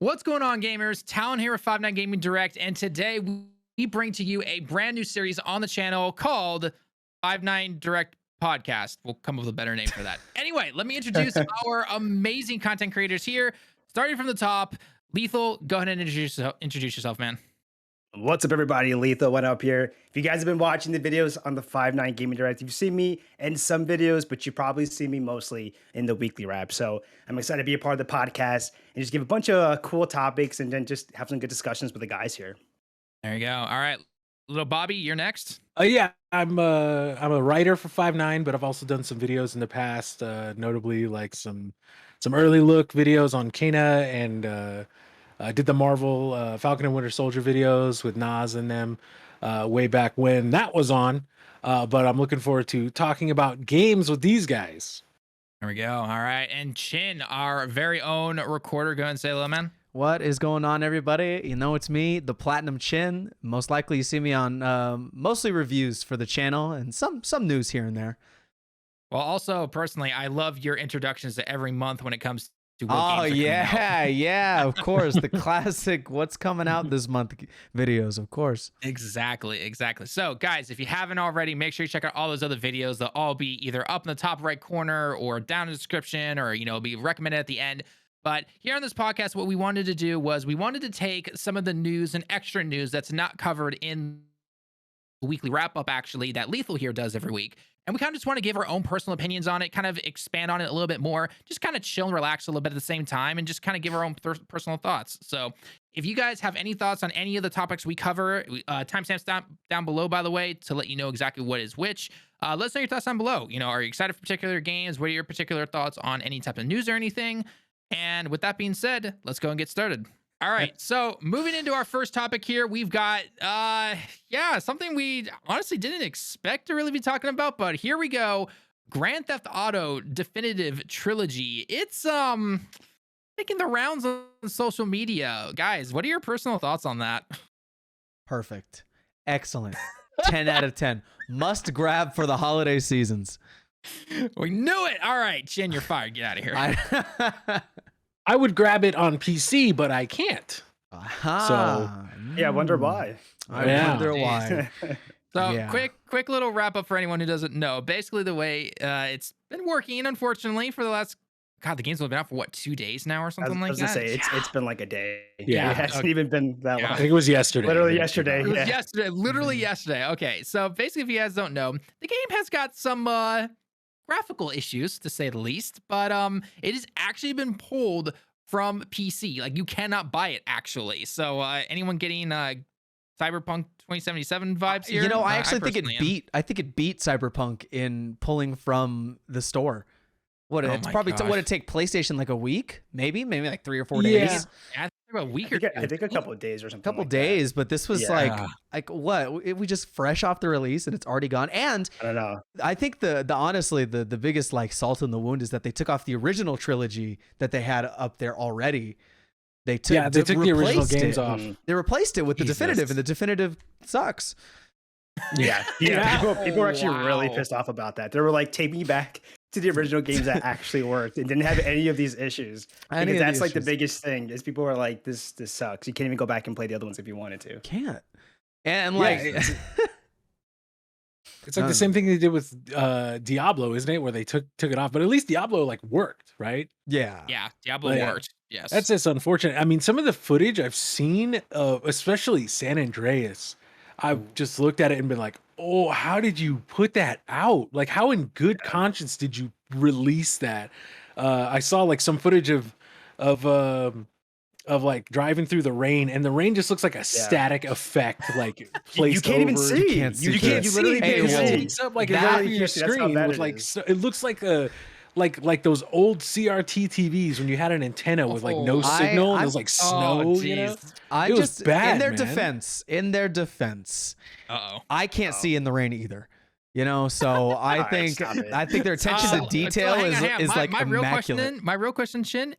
What's going on, gamers? Talon here with 59 Gaming Direct, and today we bring to you a brand new series on the channel called 59 Direct Podcast. We'll come up with a better name for that. Anyway, let me introduce our amazing content creators here. Starting from the top, Lethal, go ahead and introduce yourself, man. What's up, everybody? Lethal went up here. If you guys have been watching the videos on the 59 Gaming Direct, you've seen me in some videos, but you probably see me mostly in the weekly wrap. So I'm excited to be a part of the podcast and just give a bunch of cool topics and then just have some good discussions with the guys here. There you go. All right, little Bobby, you're next. Yeah, I'm a writer for 59, but I've also done some videos in the past, notably like some early look videos on Kena, and I did the Marvel Falcon and Winter Soldier videos with Nas in them way back when that was on. But I'm looking forward to talking about games with these guys. There we go. All right, and Chin, our very own recorder, go ahead and say hello, man. What is going on, everybody? You know, it's me, the PlatinumChin. Most likely you see me on mostly reviews for the channel and some news here and there. Well, also, personally, I love your introductions to every month when it comes to what Oh, games are coming out. yeah, of course. The classic what's coming out this month videos, of course. Exactly. So, guys, if you haven't already, make sure you check out all those other videos. They'll all be either up in the top right corner or down in the description, or, be recommended at the end. But here on this podcast, what we wanted to do was we wanted to take some of the news and extra news that's not covered in the weekly wrap up, actually, that Lethal here does every week. And we kind of just want to give our own personal opinions on it, kind of expand on it a little bit more, just kind of chill and relax a little bit at the same time, and just kind of give our own personal thoughts. So if you guys have any thoughts on any of the topics we cover, timestamps down below, by the way, to let you know exactly what is which. Let us know your thoughts down below. Are you excited for particular games? What are your particular thoughts on any type of news or anything? And with that being said, let's go and get started. All right, so moving into our first topic here, we've got, something we honestly didn't expect to really be talking about, but here we go. Grand Theft Auto Definitive Trilogy. It's making the rounds on social media. Guys, what are your personal thoughts on that? Perfect. Excellent. 10 out of 10. Must grab for the holiday seasons. We knew it. All right, Chin, you're fired. Get out of here. I would grab it on PC, but I can't. So Yeah, I wonder why. I wonder why. So Yeah. quick little wrap up for anyone who doesn't know. Basically, the way it's been working, unfortunately, for the last, the game's only been out for what, 2 days now or something like that? I was gonna say, it's been like a day. Yeah. It hasn't even been that long. I think it was yesterday. Literally yesterday. It was Yeah. yesterday, literally yesterday. Okay, so basically, if you guys don't know, the game has got some graphical issues, to say the least, but it has actually been pulled from PC. Like, you cannot buy it, actually. So anyone getting Cyberpunk 2077 vibes here? I actually think it beat Cyberpunk in pulling from the store. It's probably would it take PlayStation like a week, maybe like 3 or 4 days. Yeah, a week or I think a couple of days or something. Couple days, but this was like what? We just fresh off the release and it's already gone. And I don't know. I think honestly the biggest like salt in the wound is that they took off the original trilogy that they had up there already. They took the original games off. They replaced it with the definitive, and the definitive sucks. Yeah. People were actually really pissed off about that. They were like, take me back to the original games that actually worked and didn't have any of these issues. Because that's like the biggest thing is people were like, this sucks. You can't even go back and play the other ones if you wanted to. Can't. And like it's like the same thing they did with Diablo, isn't it? Where they took it off, but at least Diablo like worked, right? Yeah, Diablo worked. Yes, that's just unfortunate. I mean, some of the footage I've seen, especially San Andreas, I've just looked at it and been like, oh, how did you put that out? Like, how in good conscience did you release that? I saw like some footage of like driving through the rain, and the rain just looks like a static effect, like placed. You can't even see. You can't see. You literally can't see. It's up like that your screen was like it looks like a like those old CRT TVs when you had an antenna with like no signal and it was like snow. It was bad. In their defense, I can't see in the rain either. So I think their attention to detail is like immaculate. My real question, Chin,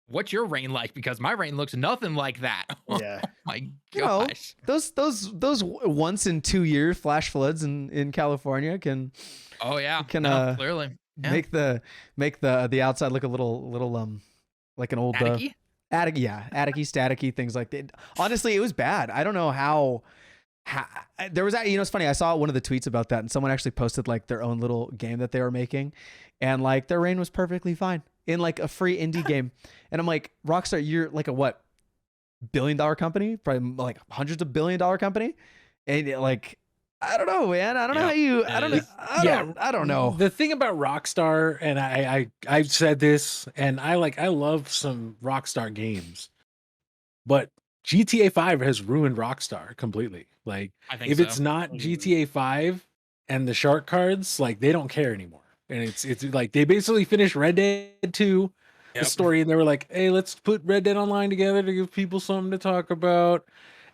what's your rain like? Because my rain looks nothing like that. Yeah. Oh my gosh. Those once in 2 year flash floods in California can clearly make the outside look a little like an old Attic-y, static-y, things like that. Honestly, it was bad. I don't know how there was that, it's funny. I saw one of the tweets about that, and someone actually posted like their own little game that they were making, and like their rain was perfectly fine in like a free indie game. And I'm like, Rockstar, you're like a what, billion-dollar company, probably like hundreds of billion-dollar company, and like, I don't know, man. I don't know how you. I don't know. The thing about Rockstar, and I've said this, and I love some Rockstar games, but GTA 5 has ruined Rockstar completely. Like, if it's not GTA 5 and the shark cards, like they don't care anymore. And it's like they basically finished Red Dead 2, the story, and they were like, hey, let's put Red Dead Online together to give people something to talk about.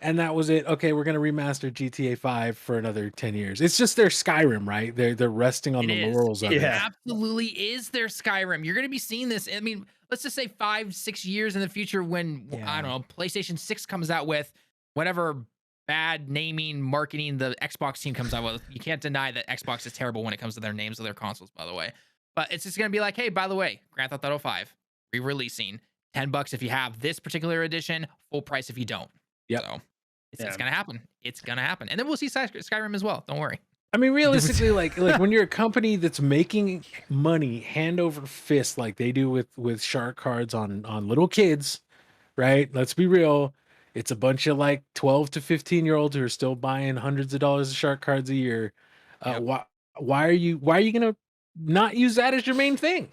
And that was it. Okay, we're gonna remaster GTA 5 for another 10 years. It's just their Skyrim, right? They're resting on the laurels of it. It absolutely is their Skyrim. You're gonna be seeing this. I mean, let's just say 5-6 years in the future when I don't know, PlayStation 6 comes out with whatever bad naming, marketing the Xbox team comes out with. You can't deny that Xbox is terrible when it comes to their names of their consoles, by the way. But it's just gonna be like, hey, by the way, Grand Theft Auto 5 re-releasing, $10 if you have this particular edition, full price if you don't. Yep. So it's gonna happen. It's gonna happen, and then we'll see Skyrim as well. Don't worry. I mean, realistically, like when you're a company that's making money hand over fist, like they do with shark cards on little kids, right? Let's be real. It's a bunch of like 12 to 15-year-olds who are still buying hundreds of dollars of shark cards a year. Why are you gonna not use that as your main thing?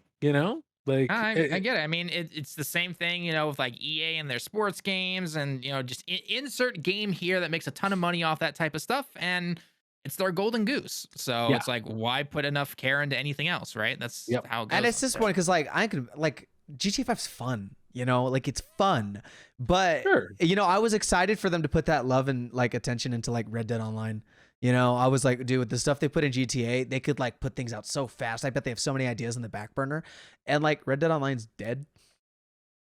Like I get it. I mean, it's the same thing, with like EA and their sports games, and just insert game here that makes a ton of money off that type of stuff, and it's their golden goose. So it's like, why put enough care into anything else, right? That's how it goes. And it's this point because like I could like GTA 5's fun, like it's fun, but I was excited for them to put that love and like attention into like Red Dead Online. I was like, dude, with the stuff they put in GTA, they could like put things out so fast. I bet they have so many ideas in the back burner. And like Red Dead Online's dead.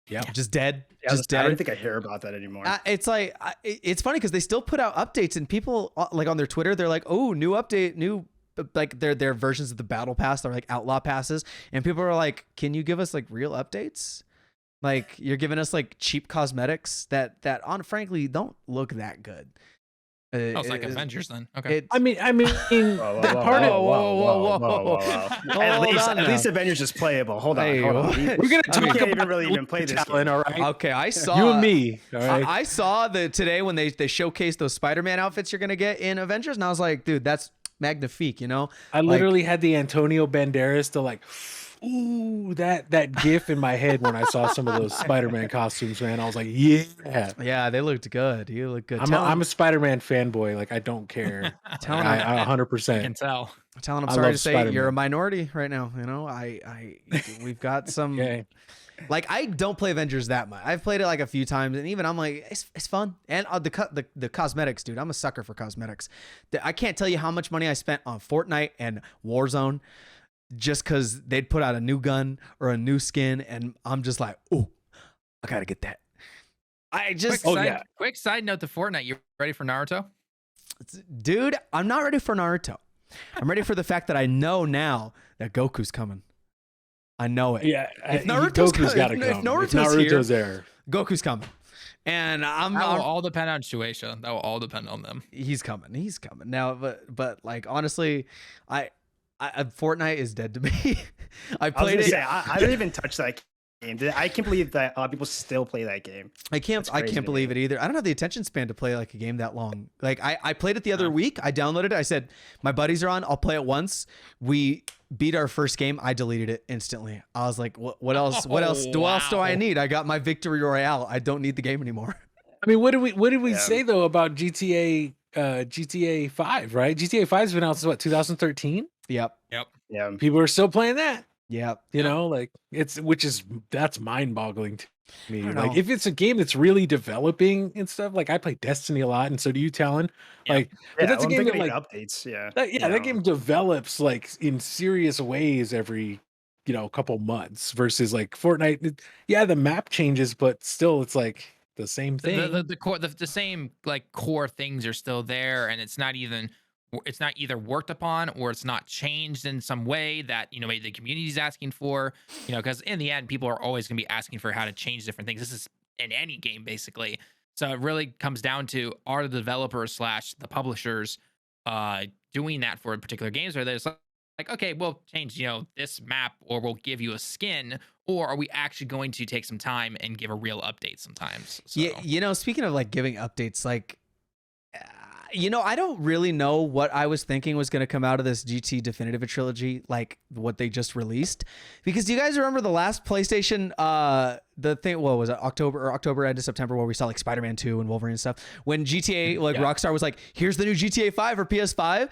Yeah. Just dead. Yeah, just dead. I don't think I hear about that anymore. It's like, it's funny because they still put out updates, and people like on their Twitter, they're like, oh, new update, like their versions of the battle pass. They're like outlaw passes. And people are like, can you give us like real updates? Like you're giving us like cheap cosmetics that frankly don't look that good. It's like Avengers then. Okay. I mean, whoa. At least Avengers is playable. Hold on. We're gonna talk about even really even play this Tallen, all right? Okay, I saw you and me. All right. I saw today when they showcased those Spider-Man outfits you're gonna get in Avengers, and I was like, dude, that's magnifique. I literally had the Antonio Banderas to like. Ooh, that gif in my head when I saw some of those Spider-Man costumes, man. I was like, yeah, they looked good. You look good. I'm a Spider-Man fanboy. Like, I don't care. I 100%. I can tell. I'm sorry to say Spider-Man. You're a minority right now. We've got some. Like, I don't play Avengers that much. I've played it like a few times, and even I'm like, it's fun. And the cosmetics, dude. I'm a sucker for cosmetics. I can't tell you how much money I spent on Fortnite and Warzone. Just because they'd put out a new gun or a new skin, and I'm just like, oh, I gotta get that. Quick side note to Fortnite. You ready for Naruto? Dude, I'm not ready for Naruto. I'm ready for the fact that I know now that Goku's coming. I know it. Yeah, if Naruto's gotta come. If Naruto's here, there, Goku's coming. And that will all depend on Shueisha. That will all depend on them. He's coming now. But like honestly, Fortnite is dead to me. I played it. I didn't even touch that game. I can't believe that a lot of people still play that game. I can't believe it either. I don't have the attention span to play like a game that long. Like I played it the other week. I downloaded it. I said, my buddies are on. I'll play it once. We beat our first game. I deleted it instantly. I was like, what else? What else do I need? I got my victory royale. I don't need the game anymore. I mean, what did we say though about GTA 5, right? GTA 5's been out since what, 2013? Yep. Yeah. People are still playing that. Yep. Like that's mind-boggling to me. Like if it's a game that's really developing and stuff, like I play Destiny a lot, and so do you, Talon. Like, but that's a game that like updates. That game develops like in serious ways every couple months versus like Fortnite. The map changes, but still it's like the same thing. The same like core things are still there, and it's not either worked upon or it's not changed in some way that maybe the community is asking for. Because in the end, people are always going to be asking for how to change different things. This is in any game basically. So it really comes down to, are the developers slash the publishers doing that for particular games, or there's like, okay, we'll change, this map, or we'll give you a skin, or are we actually going to take some time and give a real update sometimes? So. Yeah, speaking of like giving updates, like, I don't really know what I was thinking was going to come out of this GT Definitive Trilogy, like what they just released. Because do you guys remember the last PlayStation, the thing, what was it, October end of September, where we saw like Spider-Man 2 and Wolverine and stuff, when GTA, like Rockstar was like, here's the new GTA 5 for PS5.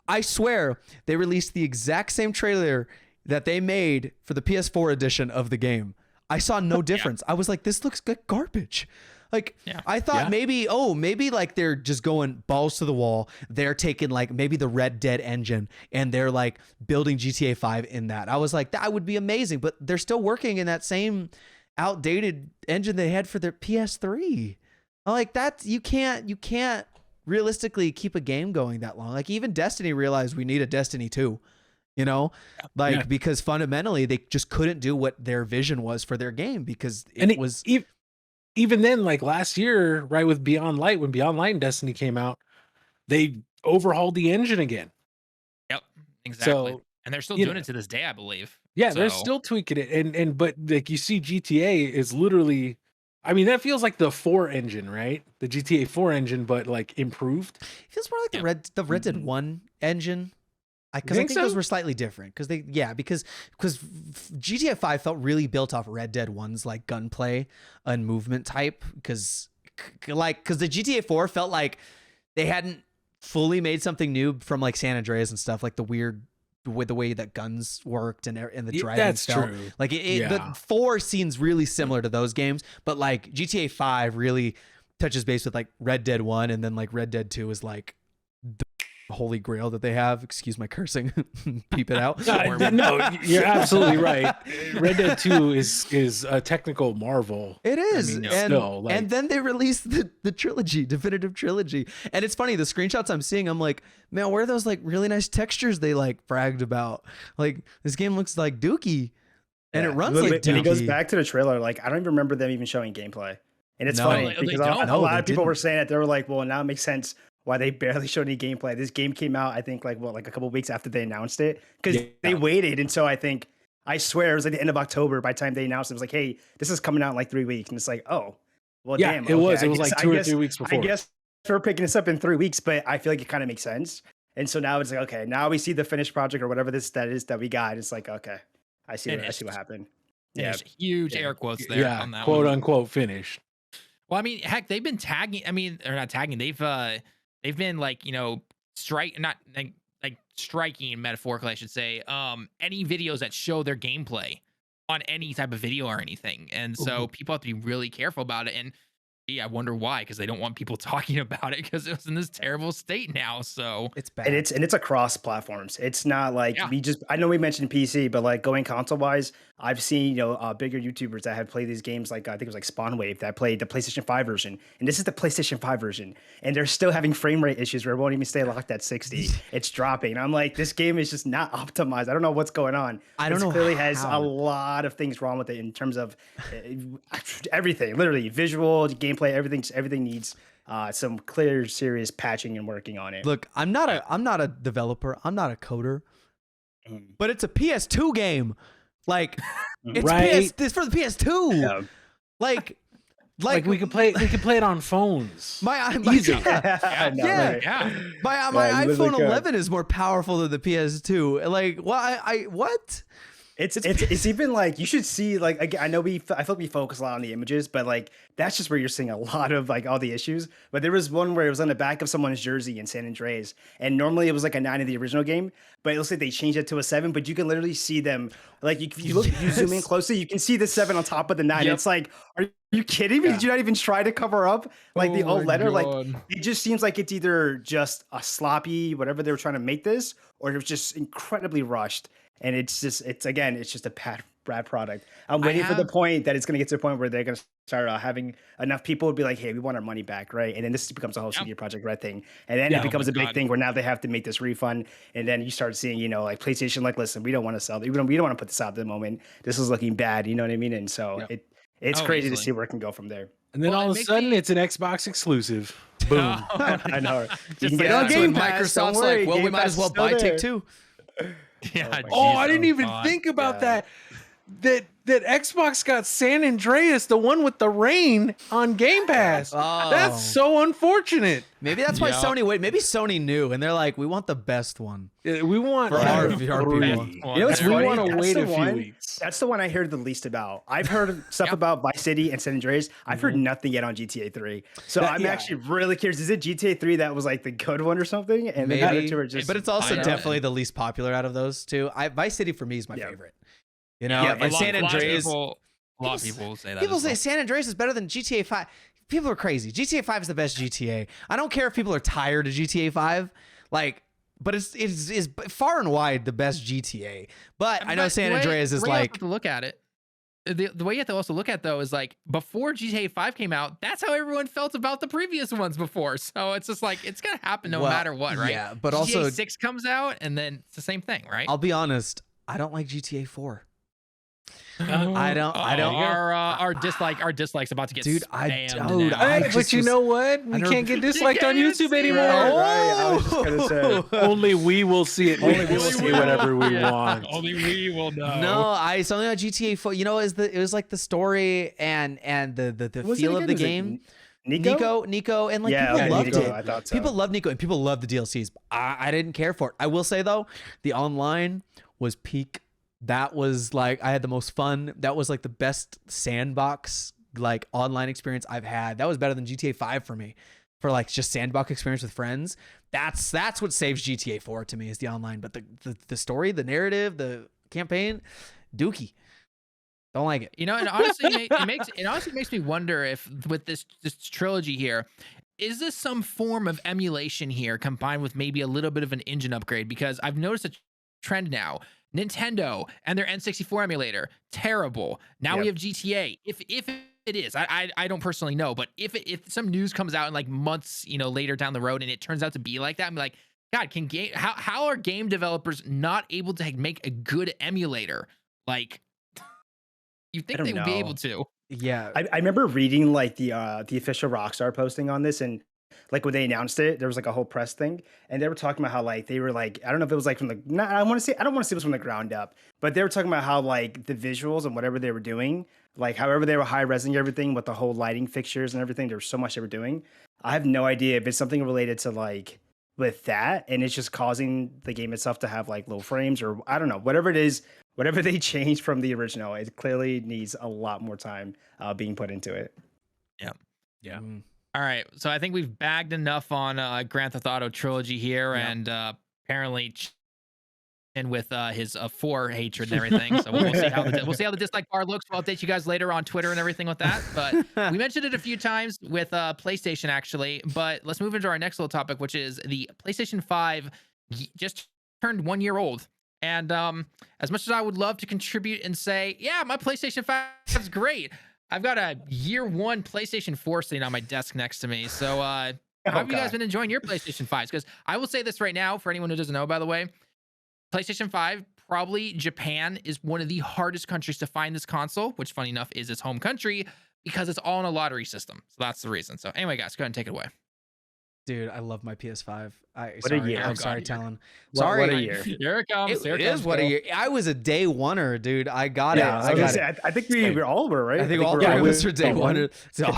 I swear they released the exact same trailer that they made for the PS4 edition of the game. I saw no difference. I was like, this looks like garbage. Like, I thought maybe like they're just going balls to the wall. They're taking like maybe the Red Dead engine and they're like building GTA 5 in that. I was like, that would be amazing. But they're still working in that same outdated engine they had for their PS3. I'm like, that you can't realistically keep a game going that long. Like even Destiny realized we need a Destiny 2. Because fundamentally they just couldn't do what their vision was for their game because it was. Even then, like last year, right, with Beyond Light, when Beyond Light and Destiny came out, they overhauled the engine again. Yep, exactly. So, and they're still doing it to this day, I believe. Yeah, they're still tweaking it. But like you see, GTA is literally, I mean, that feels like the 4 engine, right? The GTA 4 engine, but like improved. It feels more like the Red Dead 1 engine. Because I think those were slightly different. Because GTA 5 felt really built off Red Dead 1's like gunplay and movement type. Because the GTA 4 felt like they hadn't fully made something new from like San Andreas and stuff, like the weird with the way that guns worked and the driving. That's felt. true. Like the 4 scenes really similar to those games, but like GTA 5 really touches base with like Red Dead 1, and then like Red Dead 2 is like the holy grail that they have. Excuse my cursing. Peep it out. No, you're absolutely right. Red Dead 2 is a technical marvel. It is. I mean, and then they released the trilogy, definitive trilogy. And it's funny, the screenshots I'm seeing, I'm like, man, where are those like really nice textures they like bragged about? Like this game looks like Dookie. And it runs like Dookie. And it goes back to the trailer. Like, I don't even remember them even showing gameplay. And it's funny because a lot of people were saying that. They were like, well, now it makes sense why they barely showed any gameplay. This game came out, I think, like a couple weeks after they announced it, because they waited until I swear it was like the end of October. By the time they announced it, was like, hey, this is coming out in like 3 weeks, and it's like, oh, well, damn. It was like 2 or 3 weeks before. I guess we're picking this up in 3 weeks, but I feel like it kind of makes sense. And so now it's like, okay, now we see the finished project or whatever that is that we got. It's like, okay, I see what happened. Yeah, huge air quotes there on that quote unquote finished. Well, I mean, heck, they've been tagging. I mean, they're not tagging. They've been like, striking metaphorically, I should say, any videos that show their gameplay on any type of video or anything. And so people have to be really careful about it. And I wonder why, because they don't want people talking about it because it's in this terrible state now. So it's bad. And it's across platforms. It's not like I know we mentioned PC, but like going console wise, I've seen, bigger YouTubers that have played these games. Like, I think it was like Spawnwave that played the PlayStation 5 version. And this is the PlayStation 5 version. And they're still having frame rate issues where it won't even stay locked at 60. It's dropping. I'm like, this game is just not optimized. I don't know what's going on. I don't know. It clearly has a lot of things wrong with it in terms of everything, literally visual, gameplay, everything needs some clear, serious patching and working on it. Look, I'm not a developer. I'm not a coder, but it's a PS2 game. Like, it's for the PS2. Yeah. Like we could play it on phones. Easy. My iPhone 11 is more powerful than the PS2. Like, what? It's even like, you should see, like, again, I know I feel like we focus a lot on the images, but like that's just where you're seeing a lot of like all the issues. But there was one where it was on the back of someone's jersey in San Andreas, and normally it was like a 9 in the original game, but it looks like they changed it to a 7. But you can literally see them, like, you zoom in closely, you can see the 7 on top of the 9. It's like, are you kidding me? Did you not even try to cover up like the old letter? God. Like, it just seems like it's either just a sloppy whatever they were trying to make this, or it was just incredibly rushed. And it's just a bad product. I'm waiting for the point that it's going to get to the point where they're going to start having enough people be like, hey, we want our money back, right? And then this becomes a whole CD Projekt Red thing. And then it becomes a big thing where now they have to make this refund. And then you start seeing, like PlayStation, like, listen, we don't want to sell. We don't want to put this out at the moment. This is looking bad. You know what I mean? And so It's crazy easily. to see where it can go from there. And then all of a sudden, it's an Xbox exclusive. Boom. I know. You Just can get like, on Game when Pass. Microsoft's Don't worry, like, well, we Game might Pass as well is still buy there. Take-Two. Yeah. I didn't even think about that. That Xbox got San Andreas, the one with the rain, on Game Pass. Oh. That's so unfortunate. Maybe that's why Sony wait. Maybe Sony knew, and they're like, we want the best one. We want For our people. You know what's we funny? want to That's wait the a few one- weeks. That's the one I heard the least about. I've heard stuff about Vice City and San Andreas. I've heard nothing yet on GTA 3. So I'm actually really curious. Is it GTA 3 that was like the good one or something? And the other two are just. But it's also definitely the least popular out of those two. Vice City for me is my favorite. You know, and San Andreas. A lot of people will say that. People say San Andreas is better than GTA 5. People are crazy. GTA 5 is the best GTA. I don't care if people are tired of GTA 5. Like, but it's far and wide the best GTA. But I know San Andreas is like. To look at it. The way you have to also look at though is like before GTA 5 came out, that's how everyone felt about the previous ones before. So it's just like it's gonna happen no matter what, right? Yeah, but GTA also 6 comes out and then it's the same thing, right? I'll be honest. I don't like GTA 4. I don't. Our dislikes about to get spammed now. But you know what? We can't get disliked on YouTube anymore. I was just gonna say. Only we will see it. Only we will see whatever we want. Only we will know. No, something about GTA 4. You know, it was like the story and the feel of the game. Nico, and like people loved it. I thought so. People love Nico and people love the DLCs. I didn't care for it. I will say though, the online was peak. That was like I had the most fun. That was like the best sandbox like online experience I've had. That was better than GTA 5 for me. For like just sandbox experience with friends. That's what saves GTA 4 to me is the online. But the story, the narrative, the campaign, dookie. Don't like it. You know, and honestly, it honestly makes me wonder if with this trilogy here, is this some form of emulation here combined with maybe a little bit of an engine upgrade? Because I've noticed a trend now. Nintendo and their N64 emulator, terrible. Now we have GTA. If it is, I don't personally know, but if some news comes out in like months, later down the road, and it turns out to be like that, I'm like, God, how are game developers not able to make a good emulator? Like, you think they would be able to? Yeah, I remember reading like the official Rockstar posting on this, and like when they announced it, there was like a whole press thing, and they were talking about how like they were like, I don't know if it was like from the I don't want to say it was from the ground up, but they were talking about how like the visuals and whatever they were doing, like however they were high resing everything with the whole lighting fixtures and everything, there was so much they were doing. I have no idea if it's something related to like with that, and it's just causing the game itself to have like low frames, or I don't know, whatever it is, whatever they changed from the original, it clearly needs a lot more time being put into it. Yeah. All right, so I think we've bagged enough on Grand Theft Auto Trilogy here, and apparently and with his 4 hatred and everything. So we'll see how the dislike bar looks. We'll update you guys later on Twitter and everything with that. But we mentioned it a few times with PlayStation actually. But let's move into our next little topic, which is the PlayStation 5 just turned 1 year old. And as much as I would love to contribute and say, yeah, my PlayStation 5 is great, I've got a year 1 PlayStation 4 sitting on my desk next to me. So how have you guys been enjoying your PlayStation 5s? Because I will say this right now, for anyone who doesn't know, by the way, PlayStation 5, probably Japan is one of the hardest countries to find this console, which funny enough is its home country, because it's all in a lottery system. So that's the reason. So anyway, guys, go ahead and take it away. Dude, I love my PS5. A year. I'm sorry, Talon. Sorry. What a year. Here it comes. It is what a year. I was a day oneer, dude. I got it. I think we all were, right? I think all 3 of us were day one. Sorry,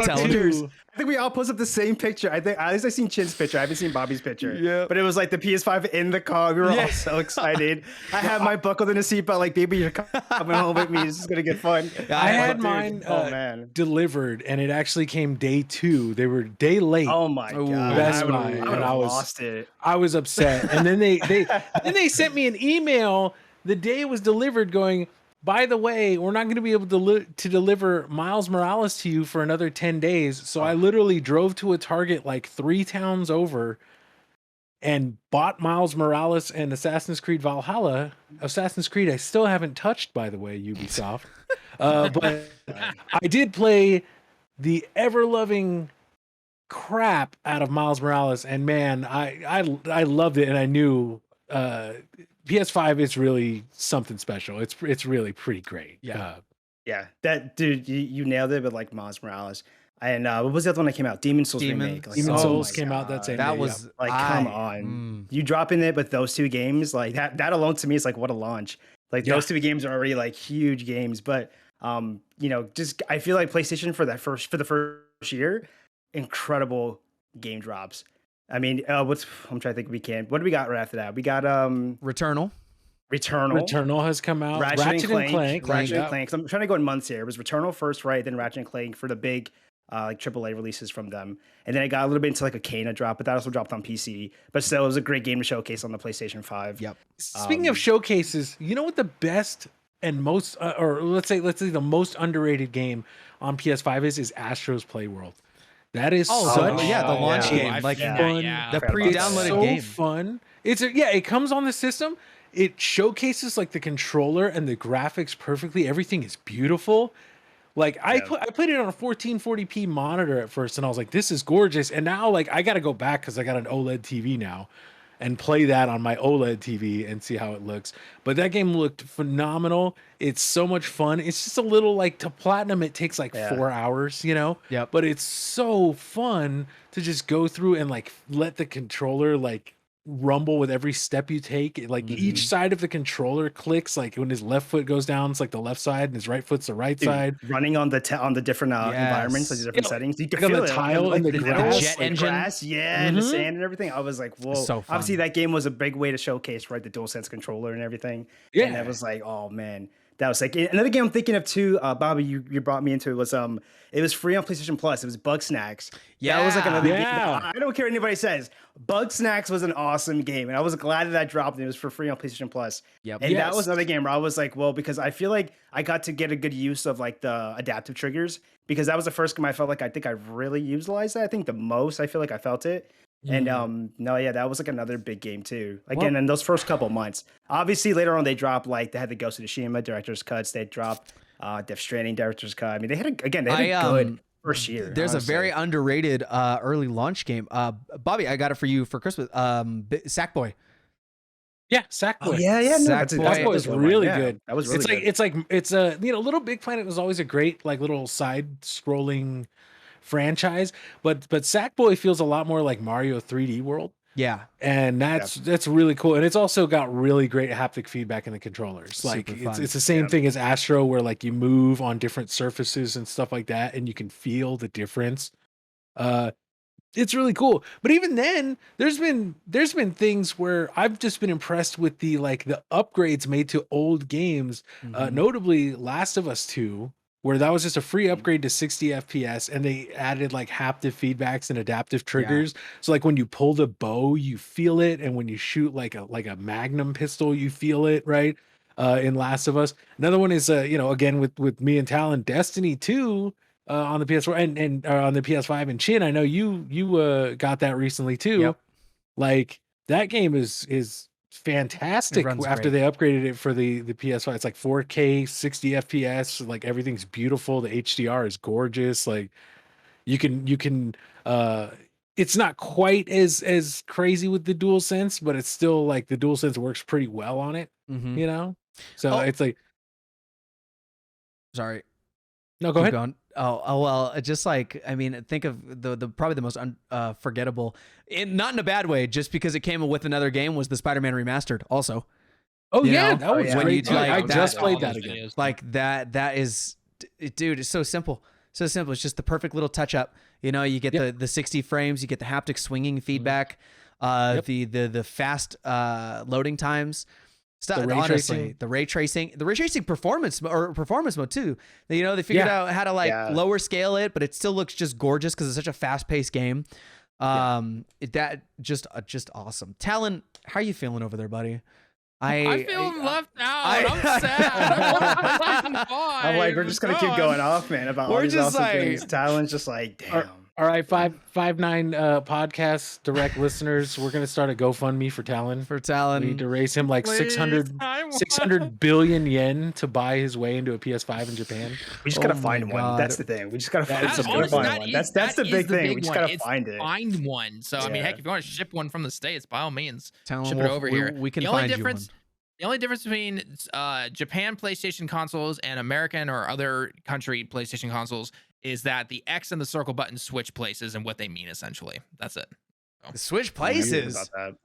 Talon. I think we all posted the same picture. I think at least I seen Chin's picture. I haven't seen Bobby's picture. Yeah. But it was like the PS5 in the car. We were all so excited. I had my buckled in a seatbelt, like, baby, you're coming home with me. This is gonna get fun. I had mine delivered, and it actually came day 2. They were day late. Oh my god. Best Buy, and I was lost it. I was upset. And then they sent me an email the day it was delivered going, by the way, we're not going to be able to deliver Miles Morales to you for another 10 days. So I literally drove to a Target like 3 towns over and bought Miles Morales and Assassin's Creed Valhalla. Assassin's Creed I still haven't touched, by the way, Ubisoft. But I did play the ever-loving crap out of Miles Morales, and man, I loved it, and I knew PS5 is really something special. It's really pretty great. Yeah. Yeah, that dude, you nailed it with like Miles Morales. And what was the other one that came out? Demon Souls remake. Like, Demon oh Souls my came out that God. same That day. was Like, come on. You dropping it with those two games, like that alone to me is like what a launch. Like those two games are already like huge games. But you know, just I feel like PlayStation for the first year, incredible game drops. I mean, I'm trying to think what do we got right after that? We got Returnal. Returnal has come out. Ratchet and Clank. Ratchet and Clank. So I'm trying to go in months here. It was Returnal first, right? Then Ratchet and Clank for the big like AAA releases from them. And then it got a little bit into like a Kena drop, but that also dropped on PC. But still, it was a great game to showcase on the PlayStation 5. Yep. Speaking of showcases, you know what the best and most, or let's say the most underrated game on PS5 is Astro's Playworld. That is the launch game, like fun. The pre-downloaded game. Fun. It comes on the system. It showcases like the controller and the graphics perfectly. Everything is beautiful. Like I played it on a 1440p monitor at first, and I was like, "This is gorgeous." And now, like, I got to go back because I got an OLED TV now, and play that on my OLED TV and see how it looks. But that game looked phenomenal. It's so much fun. It's just a little like to platinum. It takes like 4 hours, you know. Yeah. But it's so fun to just go through and like let the controller like rumble with every step you take. Like each side of the controller clicks, like when his left foot goes down, it's like the left side, and his right foot's the right side. Running on the different environments, like the different settings. You can feel feel the it, tile and the grass, jet engine, and the sand and everything. I was like, whoa! So fun. Obviously, that game was a big way to showcase the DualSense controller and everything. Yeah, and I was like, oh man. That was like another game I'm thinking of too. Bobby, you brought me into it was it was free on PlayStation Plus. It was Bug Snacks. Yeah, that was like another game. I don't care what anybody says. Bug Snacks was an awesome game, and I was glad that dropped. And it was for free on PlayStation Plus. Yep. And that was another game where I was like, well, because I feel like I got to get a good use of like the adaptive triggers, because that was the first game I felt like I think I really utilized that. I think the most I feel like I felt it. And that was like another big game too. Again, in those first couple months. Obviously, later on they dropped like they had the Ghost of Tsushima director's cuts. They dropped Death Stranding director's cut. I mean, they had a good first year. There's honestly a very underrated early launch game. Bobby, I got it for you for Christmas. Sackboy. Yeah, Sackboy. Oh, yeah. No, Sackboy is really good. That was really good. It's a Little Big Planet was always a great like little side scrolling franchise, but Sackboy feels a lot more like Mario 3D World. Yeah. And that's really cool. And it's also got really great haptic feedback in the controllers. Like it's the same thing as Astro, where like you move on different surfaces and stuff like that, and you can feel the difference. It's really cool. But even then, there's been things where I've just been impressed with the upgrades made to old games, notably Last of Us 2, where that was just a free upgrade to 60 FPS, and they added like haptic feedbacks and adaptive triggers. So like when you pull the bow, you feel it, and when you shoot like a Magnum pistol, you feel it, right? In Last of Us. Another one is again with me and Talon, Destiny 2 on the PS4 and on the PS5. And Chin, I know you got that recently too. Yep. Like that game is fantastic after they upgraded it for the PS5. It's like 4K 60 FPS, like everything's beautiful. The HDR is gorgeous. Like you can it's not quite as crazy with the DualSense, but it's still like the DualSense works pretty well on it, you know? So it's like, sorry. No, go ahead. Going. Oh well, just like, I mean, think of the probably the most forgettable, not in a bad way, just because it came with another game, was the Spider-Man Remastered also. Oh yeah, that was great. I just played that again. Like that is, dude, it's so simple. So simple. It's just the perfect little touch up. You know, you get the 60 frames, you get the haptic swinging feedback, the fast loading times. The ray tracing performance mode too. You know, they figured out how to lower scale it, but it still looks just gorgeous because it's such a fast paced game. That just awesome. Talon, how are you feeling over there, buddy? I feel left out. I'm sad. I'm like, we're just gonna keep going off, man, about all these awesome things. Talon's just like, damn. All right, 5'9" podcast direct listeners, we're gonna start a GoFundMe for Talon. We need to raise him like 600 billion yen to buy his way into a PS5 in Japan. We just gotta find one. That's the thing. We just gotta find one. That's the big thing. We just gotta find it. Find one. So I mean, heck, if you want to ship one from the States, by all means, Talon, ship it over here. We can find you one. The only difference between Japan PlayStation consoles and American or other country PlayStation consoles is that the X and the circle buttons switch places and what they mean essentially. That's it. So. The switch I'm weird places. about that.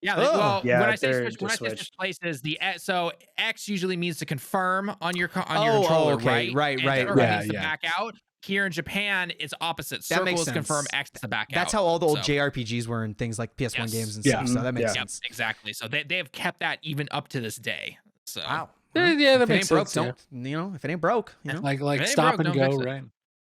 Yeah, Oh. well, Yeah, when I say they're switch, just switch places, so X usually means to confirm on your Oh, controller, okay. Right, And right, circle right. means to Yeah. back out. Here in Japan, it's opposite. That Circle makes is confirm, sense. X is to back out. That's how all the old So, JRPGs were in things like PS1 Yes. games and Yeah. stuff. So that makes Yeah. Yep, sense. exactly. So they have kept that even up to this day. So Wow. Yeah, that If it makes ain't broke, sense. don't. You know, if it ain't broke, you know. Like If it ain't stop broke, and don't fix go, it. right?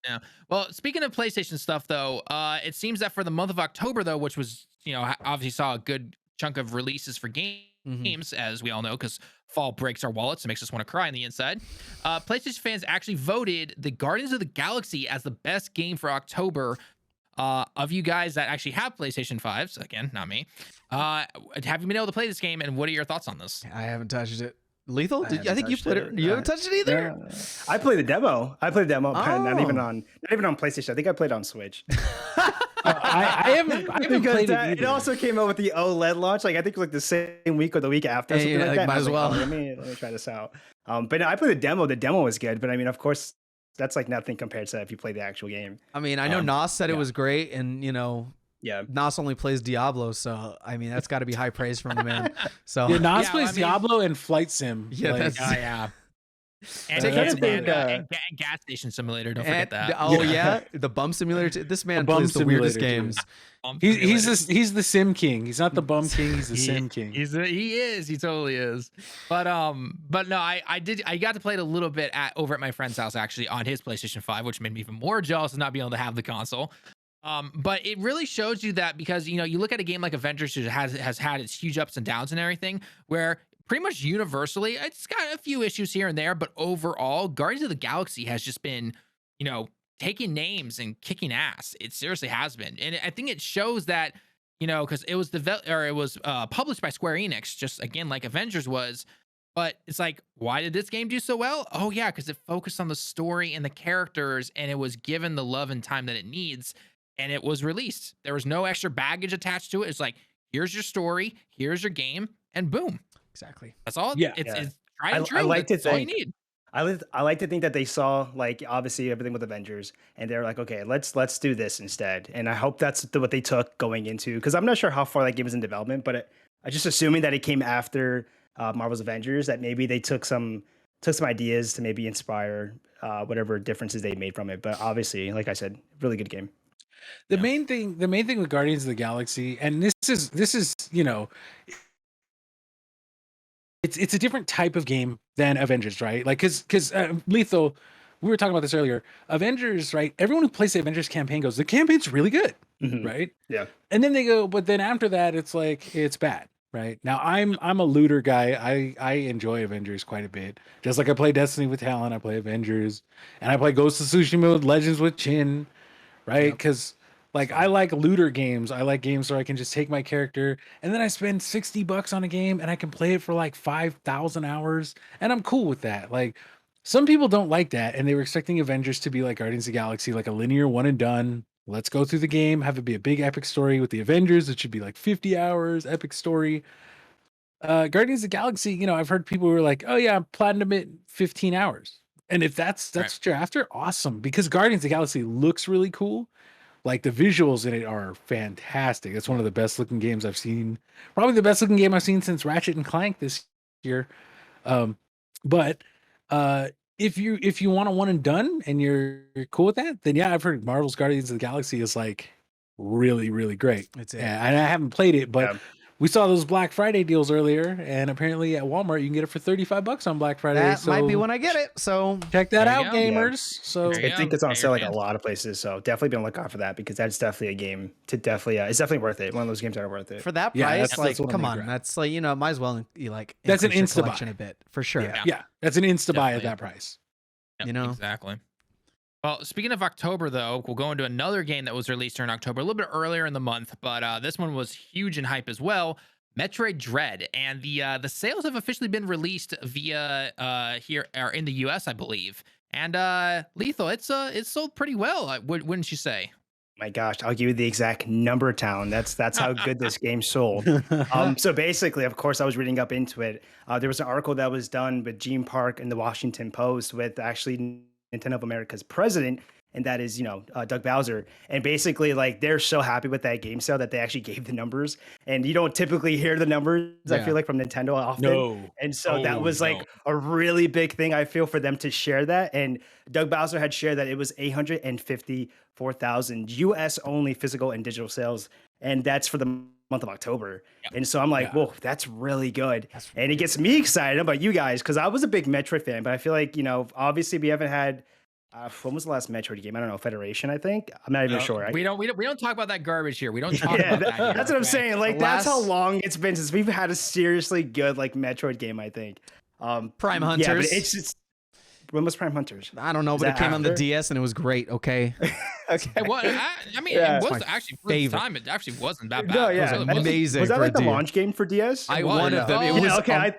Yeah. Well, speaking of PlayStation stuff, though, it seems that for the month of October, though, which was, obviously saw a good chunk of releases for games, as we all know, because fall breaks our wallets and makes us want to cry on the inside. PlayStation fans actually voted the Guardians of the Galaxy as the best game for October. Of you guys that actually have PlayStation 5s, again, not me, have you been able to play this game, and what are your thoughts on this? I haven't touched it. Lethal? I I think you haven't played touched it. it. You haven't touched it either. No. I played the demo. But not even Oh. on PlayStation. I think I played on Switch. I haven't Because played it it either. also came out with the OLED launch. Like I think it was like the same week or the week after. Yeah, Something yeah, like that. might And I was as like, well. oh, let me try this out. But no, I played the demo. The demo was good. But I mean, of course, that's like nothing compared to if you play the actual game. I mean, I know Nos said it was great, and Yeah. Nos only plays Diablo, so I mean that's got to be high praise from the man. So Yeah, Nas Yeah, plays I mean- Diablo and Flight Sim. Yeah, Like, that's- Yeah. And, Take and, it to and, the- and gas station simulator. Don't forget that. Oh Yeah. yeah, the bum simulator. This man bum plays the weirdest simulator, too. games. he's the Sim King. He's not the Bum King. He's the Sim King. He is. He totally is. But no, I got to play it a little bit over at my friend's house actually on his PlayStation 5, which made me even more jealous of not being able to have the console. But it really shows you that because you look at a game like Avengers, which has had its huge ups and downs and everything, where pretty much universally it's got a few issues here and there, but overall, Guardians of the Galaxy has just been, taking names and kicking ass. It seriously has been, and I think it shows that because it was published by Square Enix, just again like Avengers was. But it's like, why did this game do so well? Oh yeah, because it focused on the story and the characters, and it was given the love and time that it needs. And it was released. There was no extra baggage attached to it. It's like, here's your story, here's your game, and boom. Exactly. That's all. Yeah. It's tried and true. I like to That's all you think. need. I like to think that they saw like obviously everything with Avengers, and they're like, okay, let's do this instead. And I hope that's what they took going into, because I'm not sure how far that game is in development, but I just assuming that it came after Marvel's Avengers, that maybe they took some ideas to maybe inspire whatever differences they made from it. But obviously, like I said, really good game. The main thing with Guardians of the Galaxy, and this is it's a different type of game than Avengers, right? Like because Lethal, we were talking about this earlier. Avengers, right? Everyone who plays the Avengers campaign goes, the campaign's really good, right? Yeah. And then they go, but then after that, it's like it's bad, right? Now I'm a looter guy. I enjoy Avengers quite a bit. Just like I play Destiny with Talon, I play Avengers, and I play Ghost of Tsushima with Legends with Chin, right? Because like I like looter games. I like games where I can just take my character and then I spend $60 on a game and I can play it for like 5,000 hours, and I'm cool with that. Like some people don't like that, and they were expecting Avengers to be like Guardians of the Galaxy, like a linear one and done. Let's go through the game, have it be a big epic story. With the Avengers, it should be like 50 hours, epic story. Guardians of the Galaxy, I've heard people who are like, oh yeah, platinum it 15 hours. And if that's Right. what you're after, awesome. Because Guardians of the Galaxy looks really cool. Like the visuals in it are fantastic. It's one of the best looking games I've seen. Probably the best looking game I've seen since Ratchet and Clank this year. But if you want a one and done and you're cool with that, then yeah, I've heard Marvel's Guardians of the Galaxy is like really, really great. It's it. And I haven't played it, but Yeah. we saw those Black Friday deals earlier, and apparently at Walmart you can get it for $35 on Black Friday. That might be so when I get it. So check that There you out, go. gamers. So There you I think go. it's on Pay sale your like a fans. lot of places, so definitely be on the lookout for that, because that's definitely a game to definitely. It's definitely worth it. One of those games that are worth it. for that Yeah, price, that's like, what I'm come gonna on, grab. that's like might as well like That's an increase your insta collection buy. a bit for sure. yeah, that's an insta buy at Definitely. that price. Yep, You know? exactly. Well, speaking of October, though, we'll go into another game that was released during October, a little bit earlier in the month, but this one was huge in hype as well. Metroid Dread, and the sales have officially been released via here or in the US, I believe. And Lethal, it's sold pretty well, wouldn't you say? My gosh, I'll give you the exact number town. That's how good this game sold. So basically, of course, I was reading up into it. There was an article that was done with Gene Park in the Washington Post with actually Nintendo of America's president, and that is, Doug Bowser. And basically, like, they're so happy with that game sale that they actually gave the numbers. And you don't typically hear the numbers, I feel like, from Nintendo often. No. And so that was like a really big thing, I feel, for them to share that. And Doug Bowser had shared that it was 854,000 US only physical and digital sales. And that's for the month of October. And so I'm like, whoa, that's really good. And it gets me excited about you guys, because I was a big Metroid fan, but I feel like, obviously we haven't had when was the last Metroid game? I don't know, Federation, I think. I'm not even sure. We don't talk about that garbage here. We don't talk about that. That's what I'm saying. Like, that's how long it's been since we've had a seriously good like Metroid game, I think. Prime Hunters. Yeah, but it's when was Prime Hunters? I don't know, but it came on the DS and it was great. Okay. Okay. It was actually for the time. It actually wasn't that bad. No, yeah, amazing. Was that like the launch game for DS? One of them. It was okay.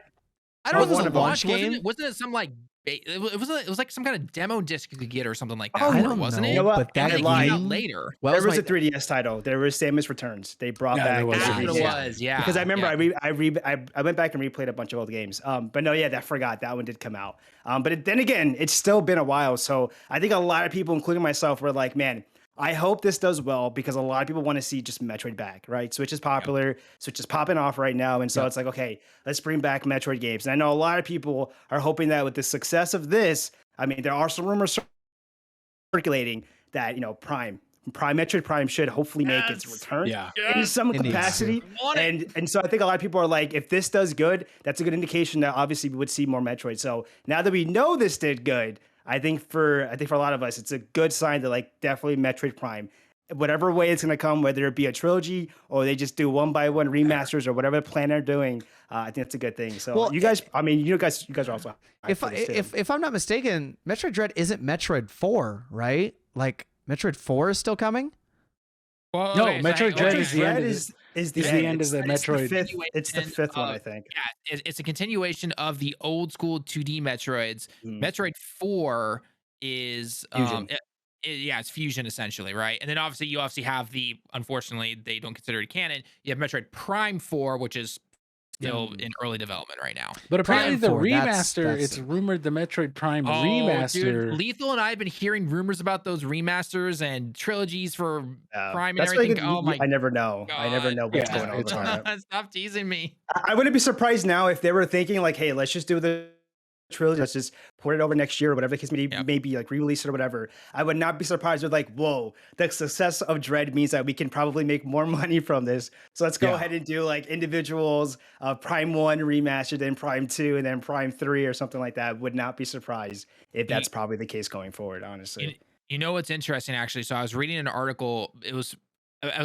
I don't know if it was a launch game. Wasn't it some like? It was like some kind of demo disc you could get or something like that. Oh, I don't wasn't know, it? You know what? But that came out later. Well, there was a 3DS title. There was Samus Returns. They brought back. That's what it was. Yeah. Because I remember I went back and replayed a bunch of old games. But no, yeah, I forgot that one did come out. But then again, it's still been a while. So I think a lot of people, including myself, were like, man, I hope this does well, because a lot of people want to see just Metroid back, right? Switch is popular. Switch is popping off right now. And so it's like, okay, let's bring back Metroid games. And I know a lot of people are hoping that with the success of this, I mean, there are some rumors circulating that, Metroid Prime should hopefully make its return in some capacity. And so I think a lot of people are like, if this does good, that's a good indication that obviously we would see more Metroid. So now that we know this did good, I think for a lot of us, it's a good sign that, like, definitely Metroid Prime, whatever way it's going to come, whether it be a trilogy or they just do 1x1 remasters or whatever plan they're doing, I think that's a good thing. So you guys, you guys are also. If I'm not mistaken, Metroid Dread isn't Metroid 4, right? Like, Metroid 4 is still coming? Well, no, Metroid Dread is the end. Is the end of the Metroid. It's the fifth one, I think. Yeah, it's a continuation of the old school 2D Metroids. Metroid 4 is Fusion. It's Fusion essentially, right? And then obviously you have unfortunately they don't consider it canon. You have Metroid Prime 4, which is still in early development right now. But apparently the 4, remaster, it's rumored the Metroid Prime remaster. Dude, Lethal and I have been hearing rumors about those remasters and trilogies for Prime and everything. I never know. God. I never know what's going on. Stop teasing me. I wouldn't be surprised now if they were thinking like, hey, let's just do the trilogy, let's just port it over next year or whatever the case may be, maybe like re-release it or whatever. I would not be surprised with like, whoa, the success of Dread means that we can probably make more money from this. So let's go ahead and do like individuals, Prime 1 remastered, then Prime 2, and then Prime 3 or something like that. Would not be surprised if that's probably the case going forward, honestly. You know what's interesting, actually? So I was reading an article. It was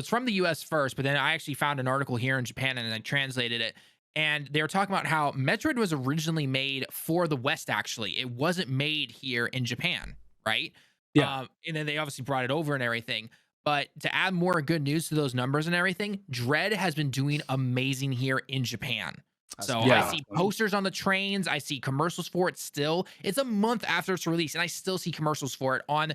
from the US first, but then I actually found an article here in Japan and I translated it. And they were talking about how Metroid was originally made for the West, actually. It wasn't made here in Japan, right? Yeah. And then they obviously brought it over and everything. But to add more good news to those numbers and everything, Dread has been doing amazing here in Japan. So I see posters on the trains. I see commercials for it still. It's a month after its release, and I still see commercials for it on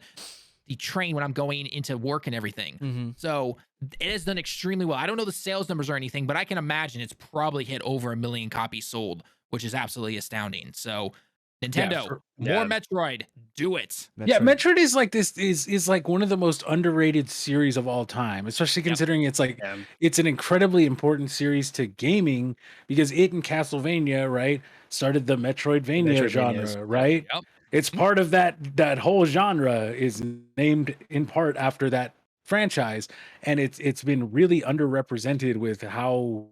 the train when I'm going into work and everything. So it has done extremely well. I don't know the sales numbers or anything, but I can imagine it's probably hit over 1 million copies sold, which is absolutely astounding. So Nintendo, more Metroid, do it. Yeah, Metroid is like this is like one of the most underrated series of all time, especially considering it's like it's an incredibly important series to gaming because it and Castlevania, right, started the Metroidvania genre, right? Yep. It's part of that whole genre is named in part after that franchise, and it's been really underrepresented with how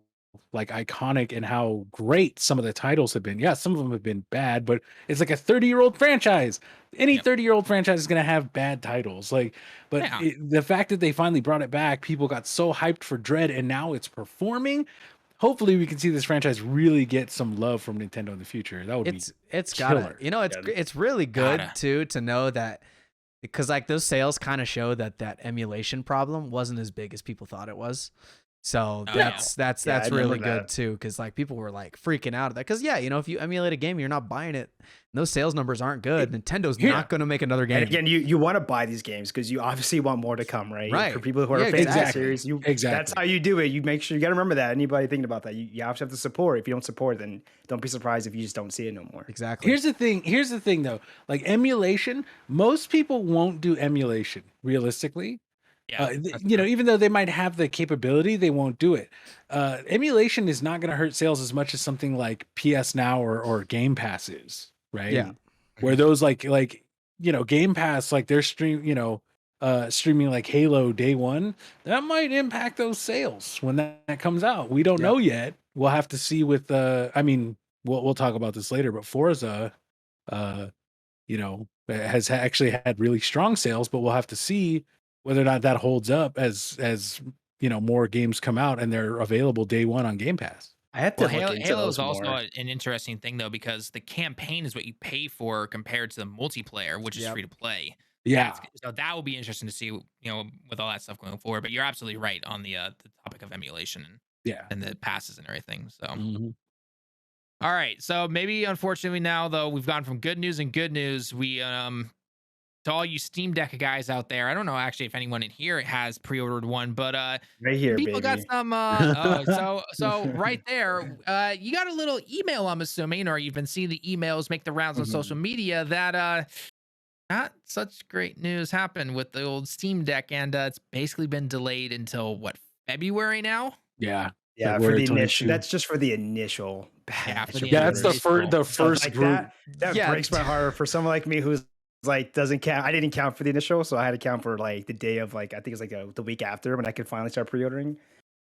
like iconic and how great some of the titles have been. Yeah, some of them have been bad, but it's like a 30-year-old franchise. Any 30-year-old franchise is going to have bad titles. Like, but the fact that they finally brought it back, people got so hyped for Dread, and now it's performing. Hopefully we can see this franchise really get some love from Nintendo in the future. That would be it's got it's really good too to know that, because like those sales kind of show that emulation problem wasn't as big as people thought it was. So that's really good too, because like people were like freaking out at that. Because if you emulate a game, you're not buying it. And those sales numbers aren't good. Nintendo's not going to make another game. And again, you want to buy these games because you obviously want more to come, right? Right. For people who are fans of the series, that's how you do it. You make sure you got to remember that. Anybody thinking about that, you have to support. If you don't support, then don't be surprised if you just don't see it no more. Exactly. Here's the thing though. Like emulation, most people won't do emulation realistically. Yeah, even though they might have the capability, they won't do it. Emulation is not going to hurt sales as much as something like PS Now or Game Pass is, right? Yeah. Where those Game Pass, like they're streaming like Halo day one, that might impact those sales when that comes out. We don't know yet. We'll have to see with we'll talk about this later, but Forza, has actually had really strong sales, but we'll have to see whether or not that holds up as more games come out and they're available day one on Game Pass. I have to Halo is also an interesting thing though, because the campaign is what you pay for compared to the multiplayer, which is free to play. Yeah. So that will be interesting to see, with all that stuff going forward. But you're absolutely right on the topic of emulation and the passes and everything. So. All right. So maybe unfortunately now though, we've gone from good news and good news. We to all you Steam Deck guys out there, I don't know actually if anyone in here has pre-ordered one, but right here, people baby. got some so right there, you got a little email, I'm assuming, or you've been seeing the emails make the rounds on social media that not such great news happened with the old Steam Deck, and it's basically been delayed until what, February now? Yeah. Yeah, for the initial. That's just for the initial batch. That's the first like group. That breaks my heart for someone like me who's like doesn't count. I didn't count for the initial, so I had to count for like the day of I think it's the week after when I could finally start pre-ordering.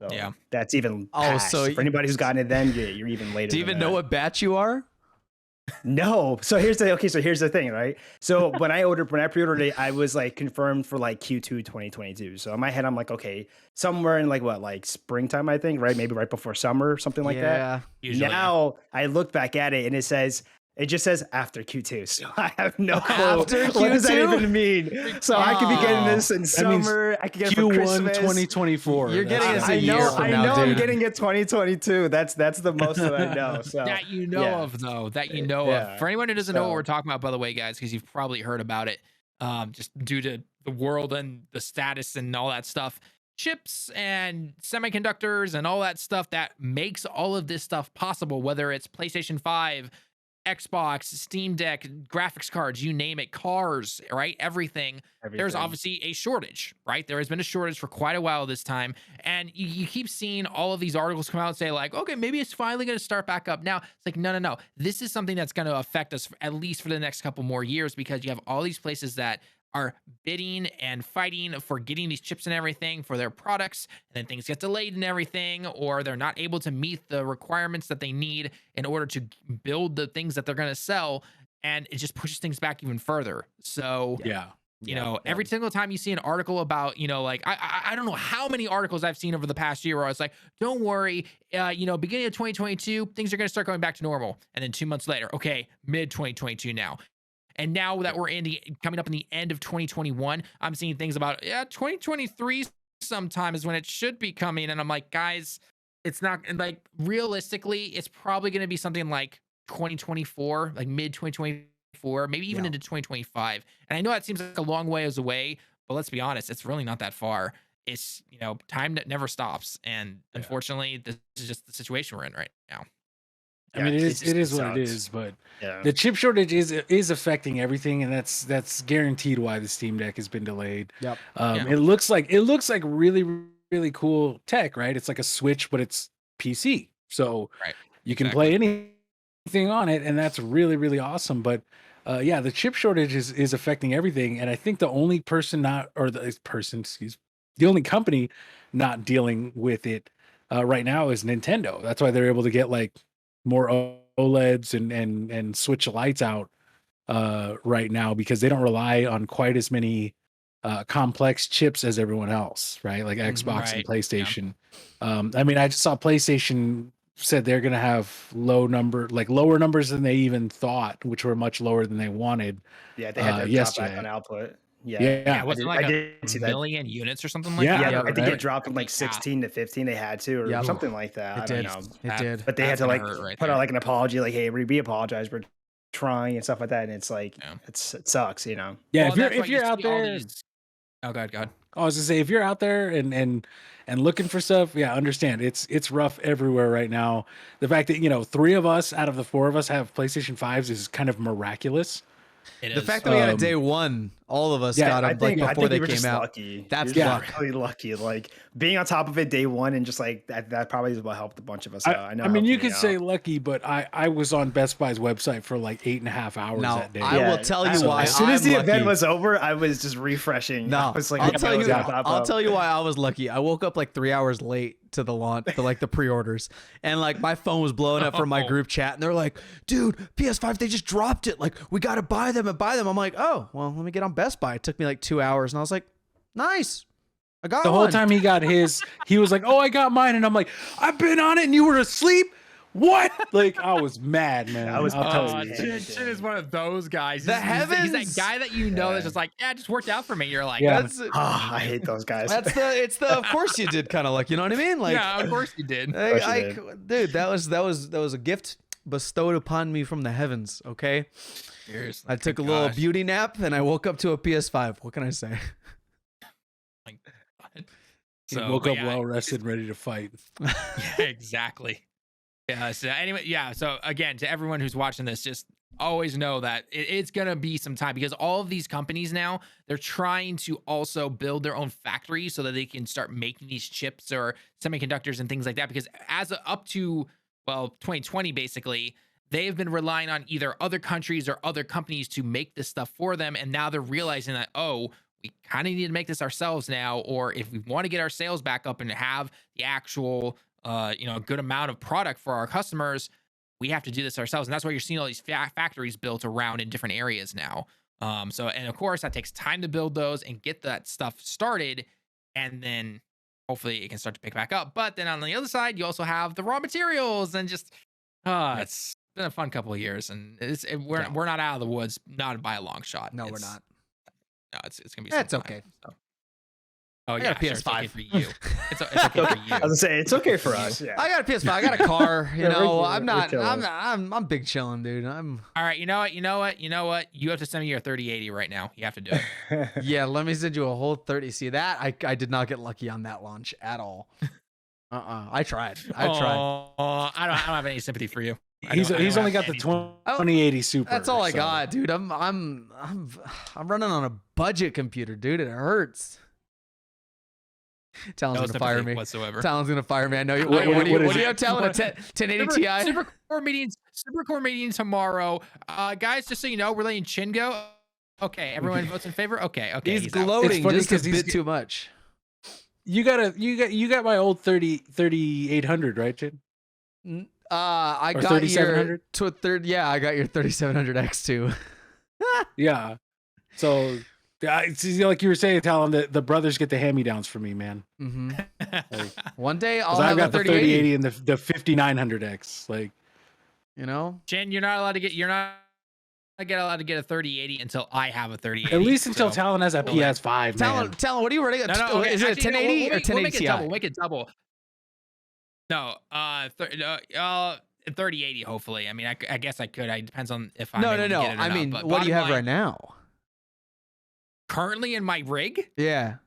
So that's even past. So for anybody who's gotten it then, you're even later. Do you even know what batch you are? No. So here's the thing, right? So when I pre-ordered it, I was like confirmed for like Q2 2022. So in my head, I'm like, okay, somewhere in springtime, I think, right? Maybe right before summer, something like that. Usually. Now I look back at it and it just says after Q2. So I have no clue. After Q2? What does that even mean? So I could be getting this in summer. I could get it for Christmas. 2024. You're getting it I know I'm getting it 2022. That's the most that I know. So that you know of, though. That you know of. For anyone who doesn't know what we're talking about, by the way, guys, because you've probably heard about it, just due to the world and the status and all that stuff. Chips and semiconductors and all that stuff that makes all of this stuff possible, whether it's PlayStation 5, Xbox, Steam Deck, graphics cards, you name it, cars, right? Everything. There's obviously a shortage, right? There has been a shortage for quite a while this time. And you keep seeing all of these articles come out and say like, okay, maybe it's finally going to start back up now. It's like, no. This is something that's going to affect us at least for the next couple more years, because you have all these places that are bidding and fighting for getting these chips and everything for their products, and then things get delayed and everything, or they're not able to meet the requirements that they need in order to build the things that they're going to sell, and it just pushes things back even further. So every single time you see an article about, I don't know how many articles I've seen over the past year where I was like, don't worry, beginning of 2022, things are going to start going back to normal. And then 2 months later, okay, mid 2022 now. And now that we're coming up in the end of 2021, I'm seeing things about 2023 sometime is when it should be coming. And I'm like, guys, it's not realistically, it's probably going to be something like 2024, like mid 2024, maybe even into 2025. And I know that seems like a long ways away, but let's be honest, it's really not that far. It's, time that never stops. And unfortunately, this is just the situation we're in right now. I mean, it is what it is, but the chip shortage is affecting everything, and that's guaranteed why the Steam Deck has been delayed. Yep. It looks like really, really cool tech, right? It's like a Switch, but it's PC, so you can play anything on it, and that's really, really awesome. But the chip shortage is affecting everything, and I think the only the only company not dealing with it right now is Nintendo. That's why they're able to get more OLEDs and switch lights out right now, because they don't rely on quite as many complex chips as everyone else, right? Like Xbox and PlayStation. I mean, I just saw PlayStation said they're going to have lower numbers than they even thought, which were much lower than they wanted. Yeah, they had to drop back on output. Yeah. Wasn't I like did see a that. million units or something like Yeah, that. Yeah, or I think it right. dropped from like 16 to 15. They had to, or something like that. I don't know. It did. But they had That's to gonna like hurt right put there. out like an apology, like, "Hey, we apologize for trying," and stuff like that. And it's like Yeah. it sucks, you know. Yeah, Well, if you're out there, oh god, god. I was gonna say, if you're out there and looking for stuff, yeah, understand it's rough everywhere right now. The fact that 3 of us out of the 4 of us have PlayStation 5s is kind of miraculous. The fact that we had a day one, all of us got them like before they came out. Lucky. That's really lucky. Like being on top of it day one and just like that probably is what helped a bunch of us out. I mean, you could say lucky, but I was on Best Buy's website for like 8.5 hours that day. I will tell you why. As soon as the event was over, I was just refreshing. No, I was like, I'll tell you why I was lucky. I woke up like 3 hours late to the launch, to like the pre-orders, and like my phone was blowing up from my group chat, and they're like, "Dude, PS5, they just dropped it. Like, we gotta buy them and buy them." I'm like, "Oh, well, let me get on Best Buy." It took me like 2 hours, and I was like, "Nice, I got the one." whole time he got his, he was like, "Oh, I got mine," and I'm like, "I've been on it, and you were asleep." What? Like, I was mad, man. I was. I'll tell you. Chin is one of those guys. The he's that guy that that's just like, yeah, it just worked out for me. You're like, I hate those guys. It's the of course you did kind of like, you know what I mean? Like, yeah, of course you did. Dude, that was a gift bestowed upon me from the heavens. Okay, Seriously, I took a little beauty nap and I woke up to a PS5. What can I say? Like, He woke up well rested and ready to fight. Yeah, exactly. Yeah. So anyway, yeah. So again, to everyone who's watching this, just always know that it's gonna be some time, because all of these companies now, they're trying to also build their own factories so that they can start making these chips or semiconductors and things like that. Because up to 2020, basically, they've been relying on either other countries or other companies to make this stuff for them, and now they're realizing that, oh, we kind of need to make this ourselves now, or if we want to get our sales back up and have the actual a good amount of product for our customers, we have to do this ourselves. And that's why you're seeing all these factories built around in different areas now. And of course that takes time to build those and get that stuff started, and then hopefully it can start to pick back up. But then on the other side, you also have the raw materials, and just it's been a fun couple of years, and we're not out of the woods, not by a long shot. No, we're not. No, it's gonna be. That's okay. So. Oh I yeah, got a PS5 it's okay for you. It's okay for you. I was gonna say it's okay for us. Yeah. I got a PS5. I got a car. You know, I'm chilling. big chilling, dude. I'm. All right, you know what? You have to send me your 3080 right now. You have to do it. Yeah, let me send you a whole 30. See that? I did not get lucky on that launch at all. I tried. I don't have any sympathy for you. He's only got the 2080 Super. That's all I got, dude. I'm running on a budget computer, dude. It hurts. Talon's gonna fire me whatsoever. Talon's gonna fire me. I know you. What do you have, Talon? A 1080 Ti? Super core meeting tomorrow. Guys, just so you know, we're letting Chin go. Okay, everyone votes in favor. Okay. He's gloating just a bit too much. You got my old 3800, right, Chin? I or got 3700 to a third. Yeah, I got your 3700X too. Yeah. So, like you were saying, Talon, the brothers get the hand-me-downs for me, man. Mm-hmm. Like, one day I've got the 3080 and the 5900X. Like, you know, Chin, you're not allowed to get a 3080 until I have a 3080. At least until Talon has a PS5, man. Talon, what are you running? No, is it a 1080 or 1080 Ti? We'll make it double. No, 3080. Hopefully, I mean, I guess I could. It depends on if I'm no. Get it or I mean, not. what do you have right now? Currently in my rig, yeah,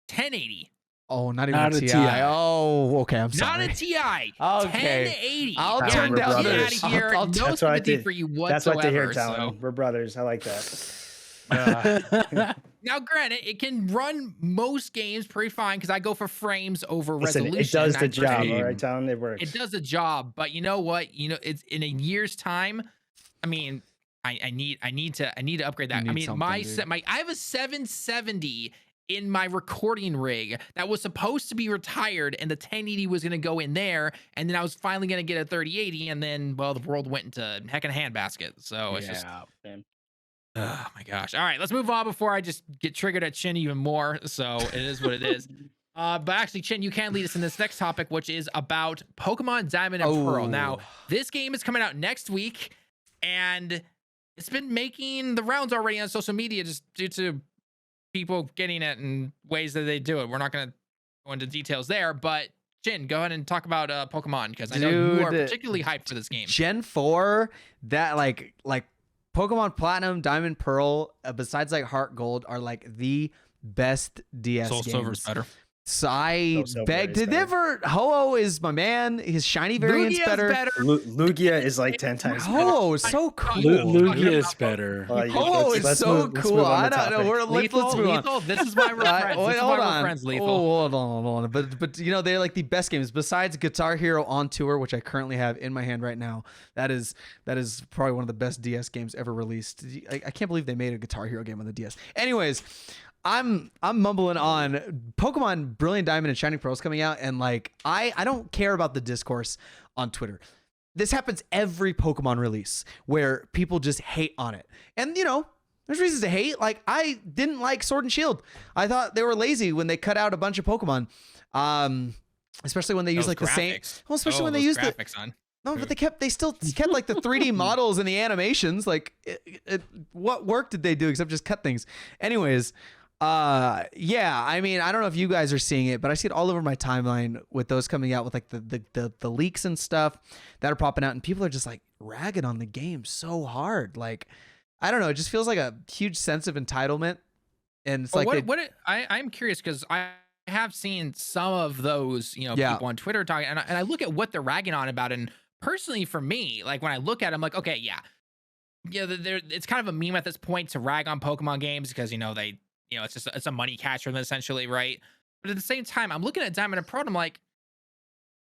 1080. Oh, not even a Ti. Oh, okay. I'm sorry. Not a Ti. Okay. 1080. I'll turn down get this. out of here. No sympathy for you whatsoever. That's what they hear, Talon. So. We're brothers. I like that. Now, granted, it can run most games pretty fine because I go for frames over resolution. It does the job, all right, Talon. It works. It does the job, but you know what? It's in a year's time. I mean, I need to upgrade that. I mean, I have a 770 in my recording rig that was supposed to be retired, and the 1080 was going to go in there, and then I was finally going to get a 3080, and then the world went into heck in a handbasket. So it's just. Man. Oh my gosh. All right, let's move on before I just get triggered at Chin even more. So it is what it is. But actually, Chin, you can lead us in this next topic, which is about Pokemon Diamond and Pearl. Now, this game is coming out next week, and it's been making the rounds already on social media just due to people getting it in ways that they do it. We're not going to go into details there, but Chin, go ahead and talk about Pokemon, because I know you are particularly hyped for this game. Gen 4, that like Pokemon Platinum, Diamond, Pearl, besides like Heart Gold, are like the best DS Soul games. Silver's better. So I beg to differ. Ho-Oh is my man. His shiny variant's better. Lugia is like 10 times better. Ho-Oh is so cool. Lugia is better. Ho-Oh is so cool. I don't know. Let's move on. This is my reference. Hold on. But you know, they're like the best games besides Guitar Hero on Tour, which I currently have in my hand right now. That is probably one of the best DS games ever released. I can't believe they made a Guitar Hero game on the DS. Anyways, I'm mumbling on Pokemon Brilliant Diamond and Shining Pearl's coming out, and like I don't care about the discourse on Twitter. This happens every Pokemon release where people just hate on it. And you know, there's reasons to hate. Like I didn't like Sword and Shield. I thought they were lazy when they cut out a bunch of Pokemon. Especially when they use like the same, well, especially when they use the No, but they still kept like the 3D models and the animations. Like what work did they do except just cut things? Anyways, yeah, I mean, I don't know if you guys are seeing it, but I see it all over my timeline with those coming out with like the leaks and stuff that are popping out, and people are just like ragging on the game so hard. Like, I don't know, it just feels like a huge sense of entitlement. And it's I'm curious because I have seen some of those, you know, people on Twitter talking, and I look at what they're ragging on about, and personally for me, like when I look at it, I'm like, okay, yeah, it's kind of a meme at this point to rag on Pokemon games because, you know, it's a money catcher essentially, right? But at the same time, I'm looking at Diamond and Pearl, and I'm like,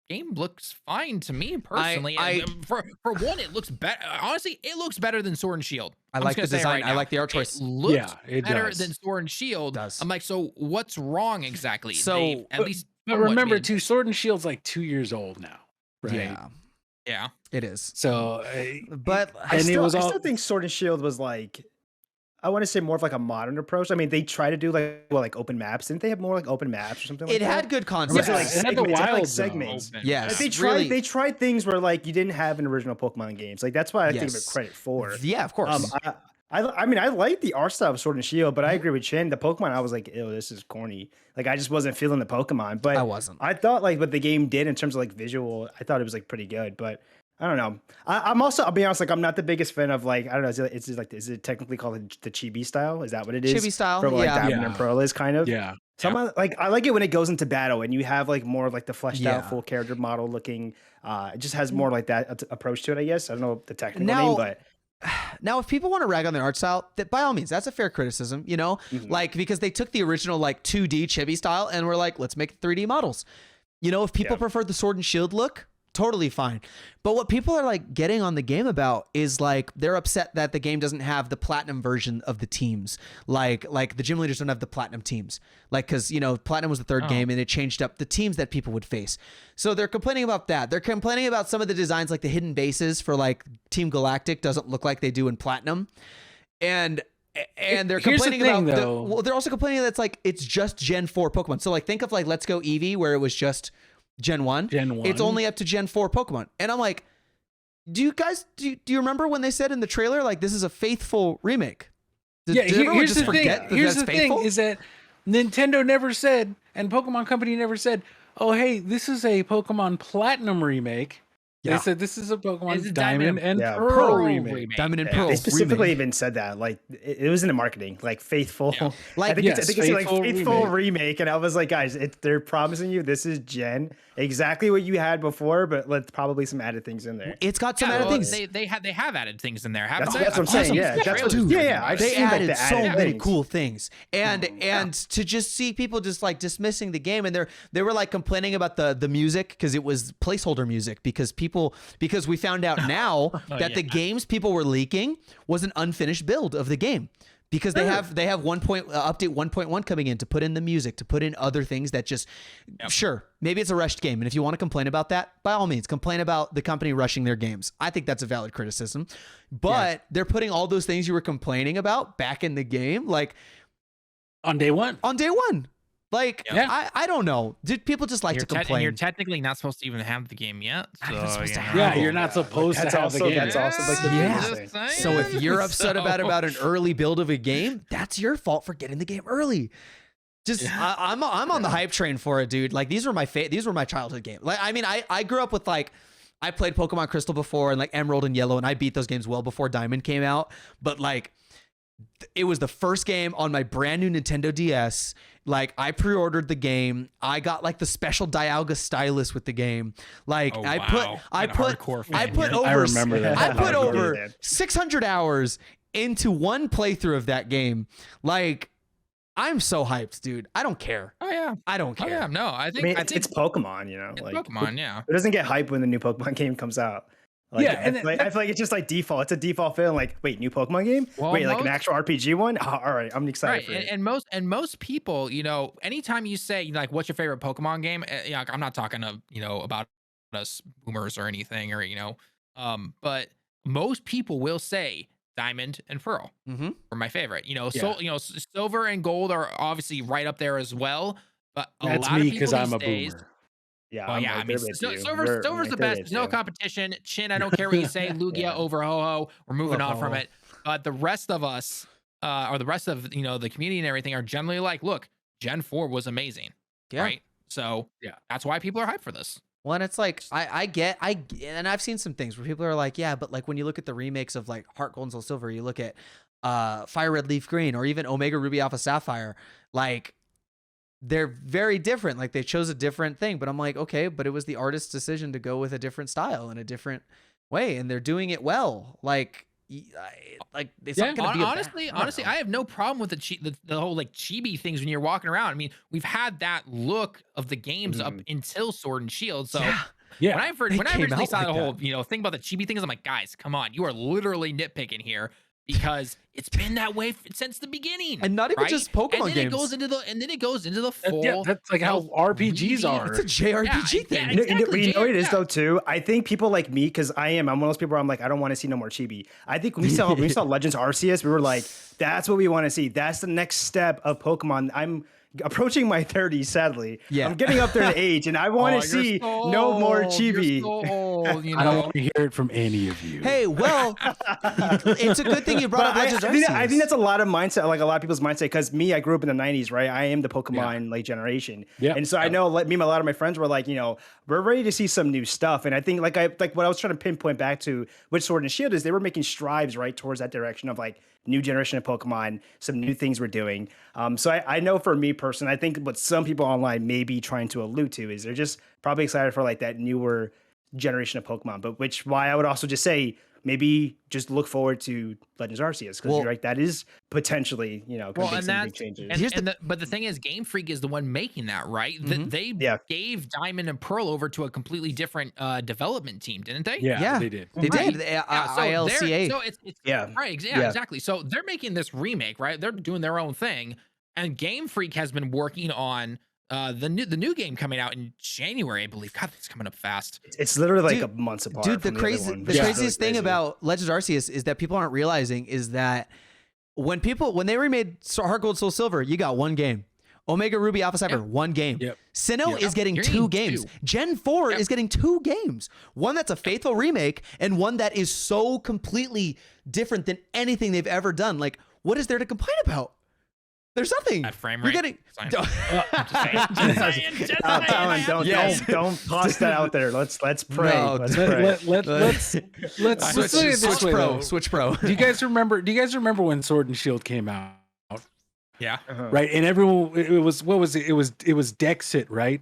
game looks fine to me personally. For one, it looks better. Honestly, it looks better than Sword and Shield. I like the design. I like the art choice. It looks better than Sword and Shield. I'm like, so what's wrong exactly? So but remember too, Sword and Shield's like 2 years old now, right? Yeah, it is. So, but I still think Sword and Shield was like, I want to say more of like a modern approach. I mean, they try to do like open maps. Didn't they have more like open maps or something like that? It had good concepts. It had the wild segments. Yes. They tried things where like you didn't have in original Pokemon games. Like that's why I give it credit for. Yeah, of course. I mean, I like the art style of Sword and Shield, but I agree with Chin. The Pokemon, I was like, ew, this is corny. Like I just wasn't feeling the Pokemon. But I wasn't. I thought like what the game did in terms of like visual, I thought it was like pretty good. But I don't know. I'm also, I'll be honest, like I'm not the biggest fan of like, I don't know, is it technically called the chibi style? Is that what it is? Chibi style, for like Diamond and Pearl is kind of. Yeah. So I like it when it goes into battle and you have like more of like the fleshed out full character model looking. It just has more like that approach to it, I guess. I don't know the technical name, but. Now, if people want to rag on the art style, that by all means, that's a fair criticism, you know, like because they took the original like 2D chibi style and we're like, let's make 3D models. You know, if people prefer the Sword and Shield look, totally fine. But what people are like getting on the game about is like they're upset that the game doesn't have the platinum version of the teams. Like the gym leaders don't have the platinum teams. Like because you know platinum was the third game and it changed up the teams that people would face. So they're complaining about that. They're complaining about some of the designs like the hidden bases for like Team Galactic doesn't look like they do in platinum. And they're complaining about they're also complaining that it's just Gen 4 Pokemon. So like think of like Let's Go Eevee where it was just Gen 1. It's only up to Gen 4 Pokemon. And I'm like, do you remember when they said in the trailer, like, this is a faithful remake? Here's the thing. Here's the thing is that Nintendo never said, and Pokemon Company never said, oh, hey, this is a Pokemon Platinum remake. They said this is a Pokemon Diamond and Pearl remake. Diamond and Pearl. They specifically even said that. Like it was in the marketing, like faithful. Yeah. Like I think it's like faithful remake. And I was like, guys, they're promising you this is exactly what you had before, but let's probably some added things in there. It's got some added things. They have added things in there. Haven't that's what I'm saying. Yeah, they added so many cool things. And to just see people just like dismissing the game, and they were like complaining about the music because it was placeholder music because we found out now that the games people were leaking was an unfinished build of the game because they have update 1.1 coming in to put in the music, to put in other things that just sure, maybe it's a rushed game, and if you want to complain about that, by all means complain about the company rushing their games. I think that's a valid criticism, but they're putting all those things you were complaining about back in the game, like on day one. Like, Yeah. I don't know. Did people just like to complain? And you're technically not supposed to even have the game yet. So, You're not supposed to have the game. That's also like the biggest thing. So if you're upset about an early build of a game, that's your fault for getting the game early. Just I'm on the hype train for it, dude. Like these were my childhood games. Like I mean, I grew up with like I played Pokemon Crystal before and like Emerald and Yellow, and I beat those games well before Diamond came out. But like it was the first game on my brand new Nintendo DS. Like I pre-ordered the game. I got like the special Dialga stylus with the game. Like I put over 600 hours into one playthrough of that game. Like I'm so hyped, dude. I don't care. Oh yeah, I don't care. Oh, yeah, no, I think it's Pokemon. You know, it's like Pokemon. Yeah, it doesn't get hype when the new Pokemon game comes out. Like, yeah, and I feel like it's just like default. It's a default feeling. Like, wait, new Pokemon game? Well, wait, like an actual RPG one? Oh, all right, I'm excited for it. And most people, you know, anytime you say like, "What's your favorite Pokemon game?" Yeah, I'm not talking to about us boomers or anything, or but most people will say Diamond and Pearl are my favorite. Silver and Gold are obviously right up there as well. But that's lot me of because I'm a days, boomer. Yeah, well, yeah. I mean, Silver's the best. There's no competition. Chin, I don't care what you say. Lugia over Ho-Oh. We're moving on from it. But the rest of us, or the rest of the community and everything, are generally like, look, Gen 4 was amazing, right? So that's why people are hyped for this. Well, and it's like I get, and I've seen some things where people are like, yeah, but like when you look at the remakes of like Heart Gold and Soul Silver, you look at Fire Red Leaf Green, or even Omega Ruby Alpha Sapphire, like they're very different. Like they chose a different thing, but I'm like, okay, but it was the artist's decision to go with a different style and a different way, and they're doing it well. Like it's not gonna be honestly, I have no problem with the whole like chibi things when you're walking around. I mean, we've had that look of the games up until Sword and Shield. So when I originally saw the whole thing about the chibi things, I'm like, guys, come on, you are literally nitpicking here. Because it's been that way since the beginning, and not even just Pokemon games. And then it goes into the full. That's like how RPGs are. It's a JRPG thing. Exactly. You know what it is though too. I think people like me, because I'm one of those people where I'm like, I don't want to see no more chibi. I think when we saw Legends Arceus, we were like, that's what we want to see. That's the next step of Pokemon. I'm approaching my 30s, sadly. Yeah. I'm getting up there in age, and I want to see no more chibi. I don't want to hear it from any of you. Hey, well, it's a good thing you brought up Legends Arceus. I think that's a lot of mindset, like a lot of people's mindset, because me, I grew up in the 90s, right? I am the Pokemon late generation. Yeah. And so I know me and a lot of my friends were like, we're ready to see some new stuff. And I think like what I was trying to pinpoint back to with Sword and Shield is they were making strides right towards that direction of like new generation of Pokemon, some new things we're doing. So I know for me personally, I think what some people online may be trying to allude to is they're just probably excited for like that newer generation of Pokemon, but why I would also just say maybe just look forward to Legends Arceus, because you're right, that is potentially gonna make some big changes. But the thing is, Game Freak is the one making that, right? They gave Diamond and Pearl over to a completely different development team, didn't they? Yeah, they did. They did. ILCA. So it's right, exactly. So they're making this remake, right? They're doing their own thing, and Game Freak has been working on the new game coming out in January, I believe. God, it's coming up fast. It's literally like a month apart. Dude, the craziest thing about Legends Arceus is that people aren't realizing is that when they remade Heart Gold Soul Silver, you got one game. Omega Ruby Alpha Sapphire, one game. Sinnoh is getting two games. Gen 4 is getting two games. One that's a faithful remake, and one that is so completely different than anything they've ever done. Like, what is there to complain about? There's nothing. That frame rate. You're getting. Don't toss that out there. Let's pray. No, let's switch pro. Do you guys remember when Sword and Shield came out? Yeah. Right, and everyone, it was Dexit, right?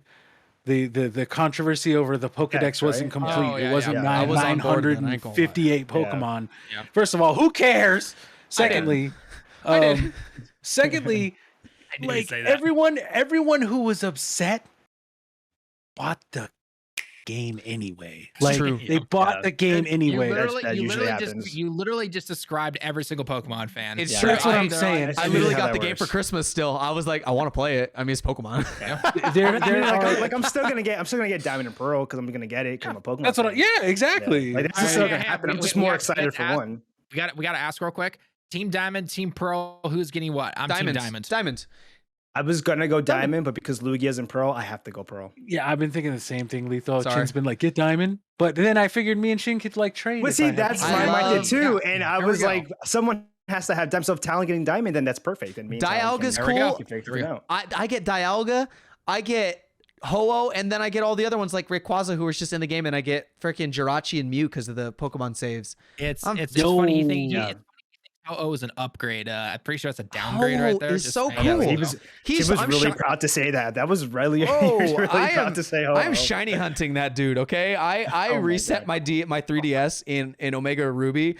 The controversy over the Pokedex wasn't complete. It wasn't 958 Pokemon. Yeah. First of all, who cares? Secondly, like everyone who was upset bought the game anyway. Like they bought the game anyway. You literally just described every single Pokemon fan. It's true. That's what I'm saying. I literally got the game for Christmas still. I was like, I want to play it. I mean, it's Pokemon. I'm still gonna get Diamond and Pearl because I'm gonna get it because I'm a Pokemon. That's what. Exactly. Like this is still gonna happen. I'm just more excited for one. We got to ask real quick. Team Diamond, Team Pearl. Who's getting what? I'm Team Diamond. Diamond. I was gonna go diamond, but because Lugia's in pearl, I have to go pearl. Yeah, I've been thinking the same thing, Lethal. Sorry. Chin's been like, get diamond. But then I figured me and Chin could like trade. Well, if see, I had that's to. my mind did too. Yeah. And I There was we go. like, someone has to have themselves talent getting diamond, then that's perfect. And me and Talon Dialga's can- There we go. cool. figure it out. I get Dialga, I get Ho-Oh, and then I get all the other ones like Rayquaza, who was just in the game, and I get freaking Jirachi and Mew because of the Pokemon saves. It's I'm- just funny you think Yeah. it's Ho-Oh is an upgrade. I'm pretty sure it's a downgrade right there. Is Just so saying. cool. He was, she was I'm really shi- proud to say that. That was really, he Oh, was really I proud am- to say. I'm shiny hunting that dude. Okay, I Oh my reset God. my 3DS in Omega Ruby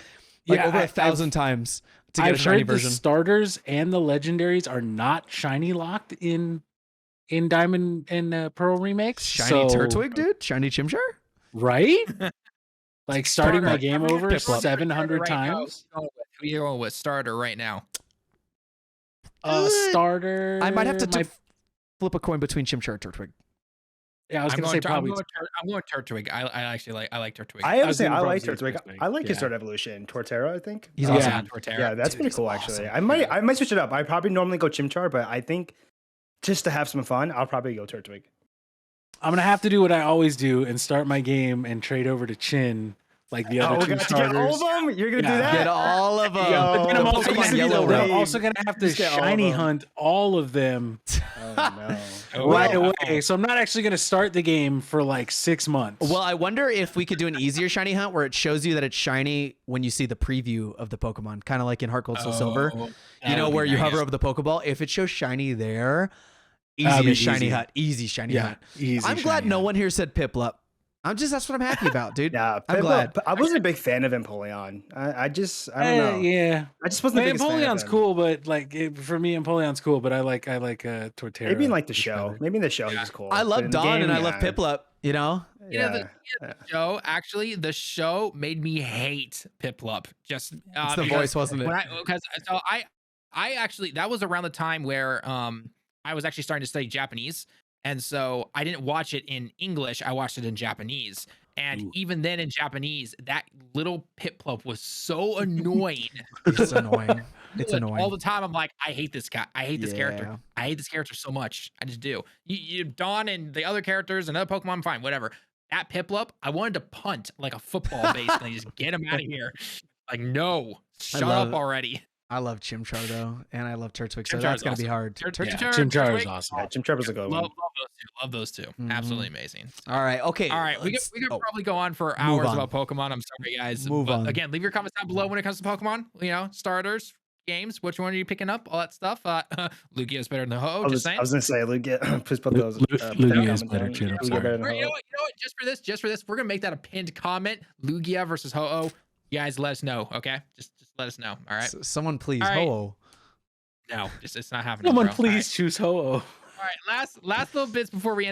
like over 1,000 times to get I've a shiny heard version. the starters and the legendaries are not shiny locked in Diamond and Pearl remakes. Shiny so, Turtwig, dude. Shiny Chimchar. right? Like starting my Starter. game over Piplup. 700 Right now, times. Who you going with starter right now? Starter. I might have to my- flip a coin between Chimchar and Turtwig. Yeah, I was I'm gonna say going, probably. I'm going Turtwig. I actually like Turtwig. I have to was say, gonna I probably like say Turtwig. Turtwig. I like his Yeah. third evolution, Torterra. I think. He's Yeah. awesome. Torterra. Yeah, that's Dude, pretty he's cool. awesome. Actually, I might switch it up. I probably normally go Chimchar, but I think just to have some fun, I'll probably go Turtwig. I'm gonna have to do what I always do and start my game and trade over to Chin, like the Oh, other we two got to get all starters. of them. You're gonna do Yeah. that? Get all of them. Yo, But then I'm The also, Pokemon gonna, Yellow I'm Wave. also gonna have to Just get all of shiny them. hunt all of them Oh no. right wow. away. So I'm not actually gonna start the game for like 6 months. Well, I wonder if we could do an easier shiny hunt where it shows you that it's shiny when you see the preview of the Pokemon, kind of like in Heart Gold Soul Silver. Oh, You that know, would be where you nice. hover over the Pokeball. If it shows shiny there, That'd be easy shiny easy. hunt. Easy shiny yeah, hunt. easy. I'm glad shiny no hunt. one here said Piplup. That's what I'm happy about, dude. Yeah, I'm glad. I wasn't a big fan of Empoleon. I don't know. Yeah, I just wasn't. the biggest fan of Empoleon's him. cool, but like for me, Empoleon's cool. But I like Torterra. Maybe in like the just show. better. Maybe in the show Yeah. he's cool. I But love in the Dawn and game, I love yeah. Piplup. You know, You know, Yeah. the show, actually, the show made me hate Piplup. Just it's the because voice, wasn't it? when I actually, that was around the time where I was actually starting to study Japanese, and so I didn't watch it in English. I watched it in Japanese, and Ooh. even then in Japanese, that little Piplup was so annoying. It's annoying. It's Like, annoying. all the time. I'm like, I hate this guy. I hate this Yeah. character. I hate this character so much. I just do. You Dawn and the other characters and other Pokemon, fine, whatever. That Piplup, I wanted to punt like a football basically, just get him out of here. Like, no, shut love up it. already. I love Chimchar though, and I love Turtwig, so Chimchar that's is gonna be awesome. hard. Yeah. Chimchar is Turtwig, awesome. Yeah, Jim Trevor's a good Love one. those two. Love those two. Mhm. Absolutely amazing. All right, okay. All right, we could oh, probably go on for Move hours on. about Pokemon. I'm sorry, guys. Move but on. Again, leave your comments down below when it comes to Pokemon. You know, starters, games. Which one are you picking up? All that stuff. Lugia is better than Ho. I Just saying. was gonna say, Lugia, please put those. put that Lugia comment is better down. too, I'm Lugia sorry. better than Or you know Ho. what? You know what? Just for this, we're gonna make that a pinned comment. Lugia versus Ho-Oh. You guys, let us know. Okay, just let us know. All right. Someone please, All right. Ho-Oh. No, it's not happening. Someone bro. please choose Ho-Oh. All right, last little bits before we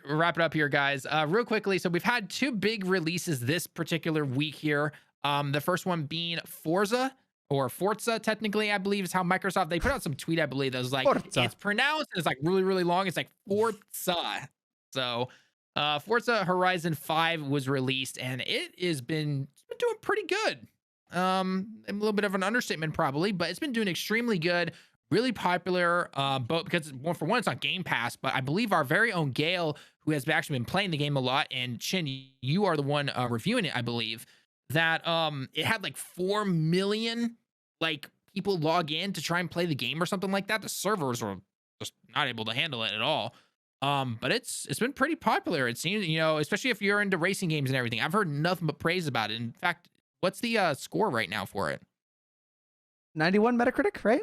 wrap it up here, guys. Real quickly, so we've had two big releases this particular week here. The first one being Forza or Forza, technically, I believe is how Microsoft, they put out some tweet, I believe, that was like, Forza. it's pronounced, and it's like really, really long. It's like Forza. So Forza Horizon 5 was released, and it's been doing pretty good. A little bit of an understatement probably, but it's been doing extremely good. Really popular, but because for one, it's on Game Pass, but I believe our very own Gail, who has actually been playing the game a lot, and Chin, you are the one reviewing it, I believe, that it had like 4 million like people log in to try and play the game or something like that. The servers were just not able to handle it at all. But it's been pretty popular. It seems, you know, especially if you're into racing games and everything. I've heard nothing but praise about it. In fact, what's the score right now for it? 91 Metacritic, right?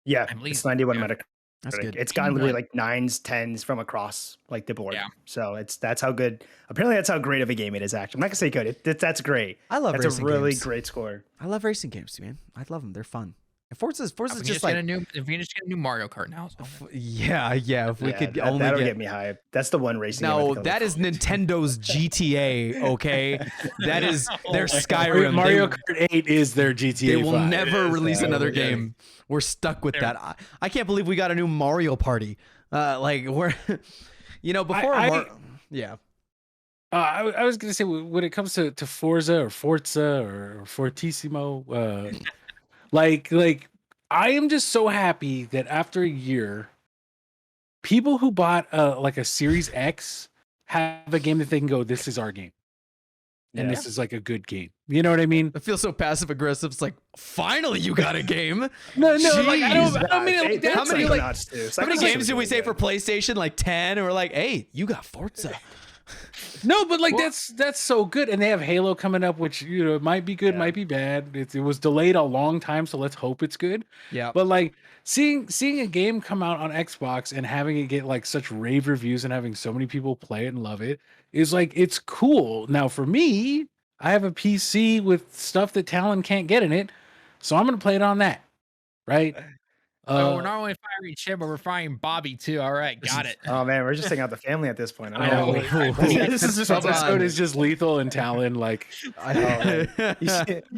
Yeah, I believe it's so, 91 yeah. Metacritic. That's good. It's gotten literally 81. like 9s, 10s from across like the board. Yeah. So that's how good. Apparently, that's how great of a game it is. Actually, I'm not gonna say good. That's great. I love That's a racing really games. great score. I love racing games, man. I love them. They're fun. And Forza's If we just just like, get if we just get a new Mario Kart now. yeah. If we could only that'll get get me hyped. That's the one racing. game I No, think I'll that look is forward to. Nintendo's GTA, okay? That is their Skyrim. Mario They- Kart 8 is their GTA. They will 5. never release yeah, another yeah. game. We're stuck with They're- that. I can't believe we got a new Mario Party. Like we're, before. Yeah. I was gonna say when it comes to Forza or Forza or Fortissimo, like I am just so happy that after a year, people who bought like a Series X have a game that they can go, this is our game. And this is like a good game. You know what I mean? I feel so passive aggressive. It's like, finally you got a game. No, like I don't mean it like that. How many games did we say for PlayStation? Like 10? And we're like, hey, you got Forza. No, but like that's so good. And they have Halo coming up, which might be good, might be bad. It was delayed a long time, so let's hope it's good. Yeah. But like seeing a game come out on Xbox and having it get like such rave reviews and having so many people play it and love it is like, it's cool. Now for me, I have a PC with stuff that Talon can't get in it, so I'm gonna play it on that. Right? So we're not only firing Chip, but we're firing Bobby too. All right, got it. Oh man, we're just taking out the family at this point. I know. This is just episode is just Lethal and Talon. Like, I know.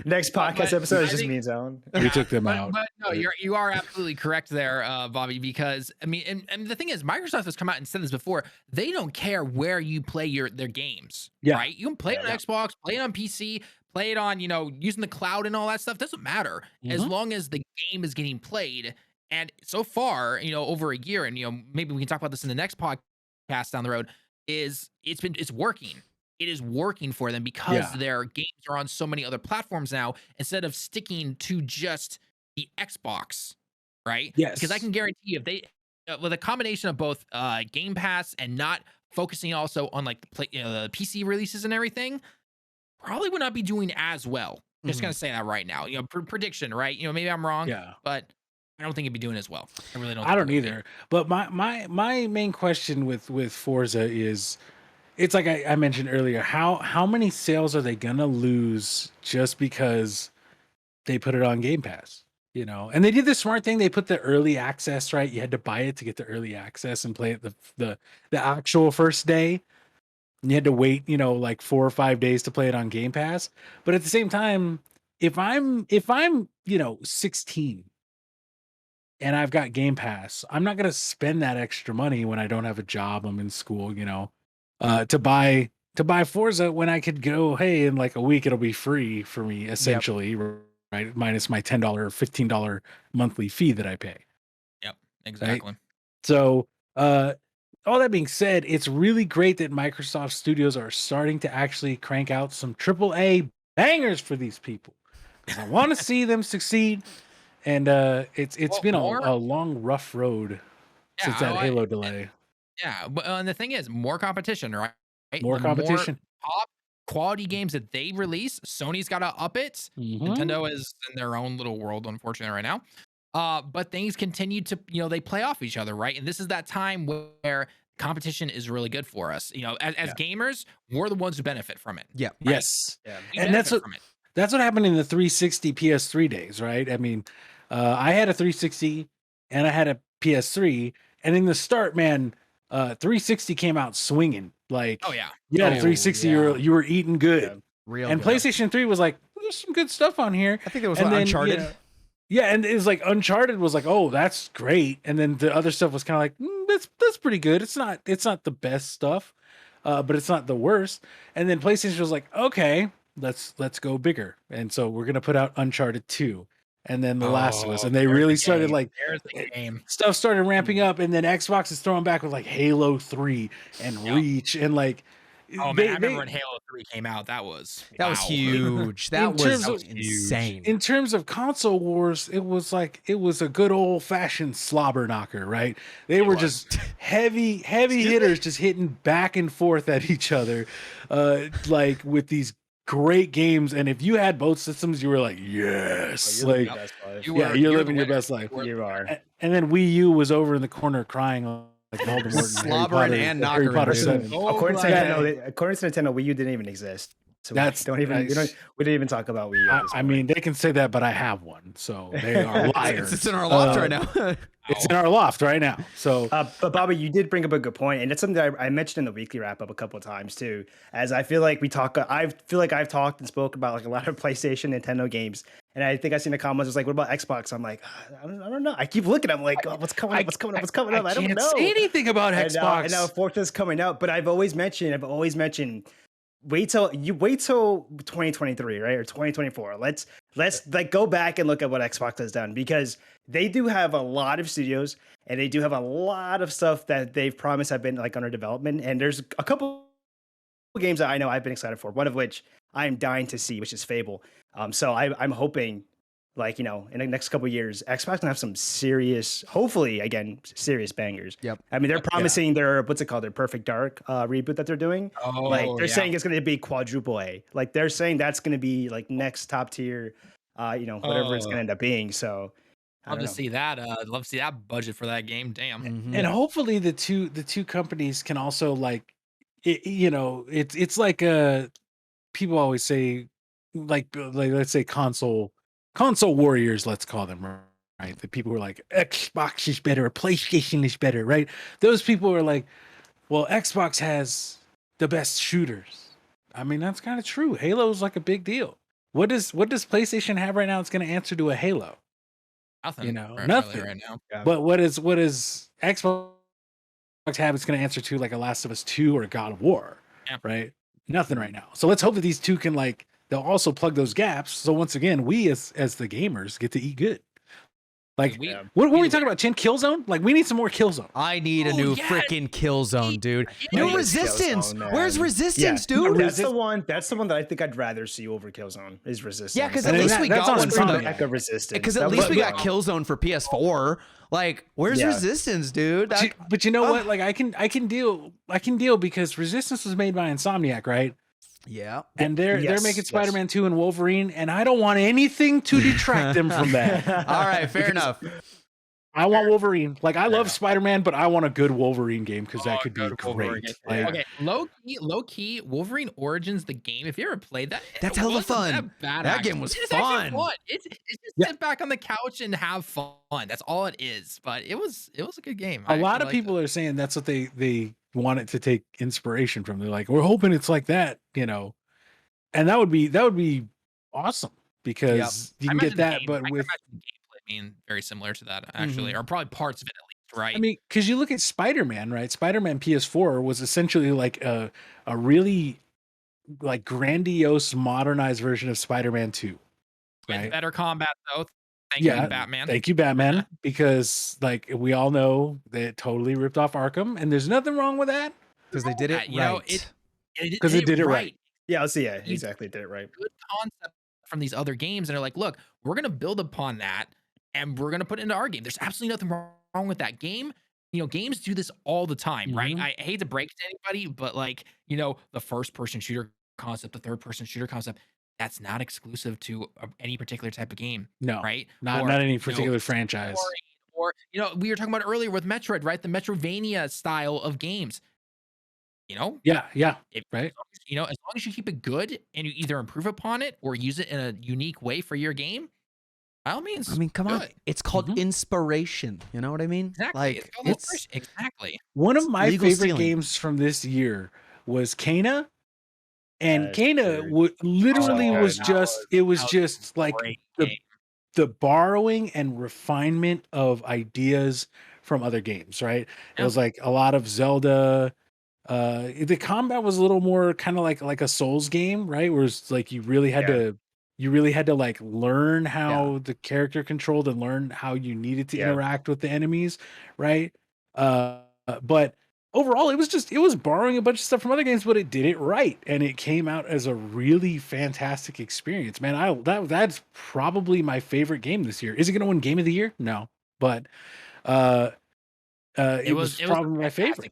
Next podcast episode is just me and Talon. We took them out. But no, you are absolutely correct there, Bobby. Because I mean, and the thing is, Microsoft has come out and said this before. They don't care where you play their games. Yeah. Right? You can play it on Xbox, play it on PC, play it on using the cloud and all that stuff. Doesn't matter as long as the game is getting played. And so far, over a year, and maybe we can talk about this in the next podcast down the road, it's working. It is working for them because their games are on so many other platforms now instead of sticking to just the Xbox, right? Yes. Because I can guarantee you, if they with a combination of both Game Pass and not focusing also on like the PC releases and everything, probably would not be doing as well. Just gonna say that right now. Prediction, right? Maybe I'm wrong. Yeah. But I don't think it'd be doing as well. I really don't. I don't either. But my main question with Forza is, it's like I mentioned earlier, how many sales are they gonna lose just because they put it on Game Pass? And they did the smart thing. They put the early access, right? You had to buy it to get the early access and play it the actual first day. And you had to wait, like 4 or 5 days to play it on Game Pass. But at the same time, if I'm 16 and I've got Game Pass, I'm not going to spend that extra money when I don't have a job, I'm in school, to buy Forza when I could go, hey, in like a week, it'll be free for me, essentially, right? Minus my $10 or $15 monthly fee that I pay. Yep, exactly. Right? So, all that being said, it's really great that Microsoft Studios are starting to actually crank out some AAA bangers for these people. I want to see them succeed. And it's been a long, rough road since that Halo delay. Yeah, but and the thing is, more competition, right? More competition. More top quality games that they release, Sony's got to up it. Nintendo is in their own little world, unfortunately, right now. But things continue to, they play off each other, right? And this is that time where competition is really good for us. As gamers, we're the ones who benefit from it. Yeah. Right? Yes. Yeah. And that's what happened in the 360 PS3 days, right? I mean, I had a 360 and I had a PS3, and in the start, man, 360 came out swinging. Like, oh yeah, you had a 360, you were eating good. Yeah, real and good. PlayStation 3 was like, there's some good stuff on here. I think it was Uncharted. Yeah, and it was like Uncharted was like, oh, that's great, and then the other stuff was kind of like, that's pretty good. It's not the best stuff, but it's not the worst. And then PlayStation was like, okay, let's go bigger, and so we're gonna put out Uncharted 2. And then The Last of Us, and they really started like stuff started ramping up, and then Xbox is throwing back with like Halo 3 and Reach, and like, I remember when Halo 3 came out. That was huge. That was insane. In terms of console wars, it was a good old fashioned slobber knocker, right? They were just heavy hitters, just hitting back and forth at each other, like with these great games. And if you had both systems, you were like, yes, you're living your best life. You are. And then Wii U was over in the corner crying like Voldemort, slobbering and knocking. According to Nintendo, Wii U didn't even exist. So we didn't even talk about Wii U. I mean, they can say that, but I have one, so they are liars. It's in our loft right now. It's in our loft right now. So, but Bobby, you did bring up a good point, and it's something that I mentioned in the weekly wrap up a couple of times too. As I feel like I've talked and spoke about like a lot of PlayStation, Nintendo games, and I think I seen the comments was like, "What about Xbox?" I'm like, I don't know. I keep looking. I'm like, oh, what's coming up? I don't know. Say anything about Xbox. And now Forza's coming out, but I've always mentioned wait till 2023, right, or 2024. Let's like go back and look at what Xbox has done, because they do have a lot of studios and they do have a lot of stuff that they've promised have been like under development. And there's a couple games that I know I've been excited for, one of which I am dying to see, which is Fable. So I'm hoping, like, in the next couple of years, Xbox can have some serious, hopefully, again, serious bangers. Yep. I mean, they're promising their, what's it called, their Perfect Dark reboot that they're doing. Oh, like, they're saying it's going to be quadruple A. Like, they're saying that's going to be like next top tier, whatever it's going to end up being. So Love to see that. Love to see that budget for that game. Damn. Mm-hmm. And hopefully the two companies can also like, it's like people always say like let's say console warriors, let's call them, right? The people who are like Xbox is better, or PlayStation is better, right? Those people are like, well, Xbox has the best shooters. I mean, that's kind of true. Halo is like a big deal. What does PlayStation have right now that's going to answer to a Halo? Nothing. Nothing right now. Yeah. But what is Xbox have? It's going to answer to like a Last of Us 2 or a God of War, right? Nothing right now. So let's hope that these two can they'll also plug those gaps. So once again, we as the gamers get to eat good. Like, what were we talking about? Chin, Killzone? Like, we need some more Killzone. I need a new freaking Killzone, dude. New Resistance. Killzone, Where's Resistance, dude? That's the one that I think I'd rather see over Killzone is Resistance. Yeah, because at least we got one for the back of Resistance. Because at least we got Killzone for PS4. Like, where's Resistance, dude? But you know what? Like, I can deal because Resistance was made by Insomniac, right? Yeah. And they're making Spider-Man 2 and Wolverine, and I don't want anything to detract them from that. All right, fair enough. I want Wolverine. Like, I love Spider-Man, but I want a good Wolverine game because that could be great. Like, okay, low key, Wolverine Origins, the game. If you ever played that, that's hella fun. That game was fun. It's just sit back on the couch and have fun. That's all it is. But it was a good game. A lot of people are saying that's what they want it to take inspiration from. They're like, we're hoping it's like that, and that would be awesome because you can get that, but with gameplay being very similar to that, actually, or probably parts of it at least, right? I mean, because you look at Spider-Man, right? Spider-Man PS4 was essentially like a really like grandiose modernized version of Spider-Man 2, right? With better combat though. Thank you, Batman. Thank you, Batman, because like we all know they totally ripped off Arkham, and there's nothing wrong with that because they did it right. Because they did it right. Yeah, I'll see. Yeah, exactly. Did it right. Good concept from these other games, and they're like, look, we're gonna build upon that, and we're gonna put it into our game. There's absolutely nothing wrong with that game. Games do this all the time, right? I hate to break it to anybody, but like, the first-person shooter concept, the third-person shooter concept, that's not exclusive to any particular type of game. No, right? Not any particular franchise. Or we were talking about earlier with Metroid, right? The Metrovania style of games. Yeah. Right. As long as you keep it good and you either improve upon it or use it in a unique way for your game, by all means. I mean, come on. It's called inspiration. You know what I mean? Exactly. Like, exactly. One of my favorite games from this year was Kena. And Kena literally was just like the borrowing and refinement of ideas from other games, right? It was like a lot of Zelda. The combat was a little more kind of like a Souls game, right? Where it's like you really had to like learn how the character controlled and learn how you needed to interact with the enemies, right? But overall, it was borrowing a bunch of stuff from other games, but it did it right, and it came out as a really fantastic experience. Man, that's probably my favorite game this year. Is it going to win Game of the Year? No, but it was probably my favorite.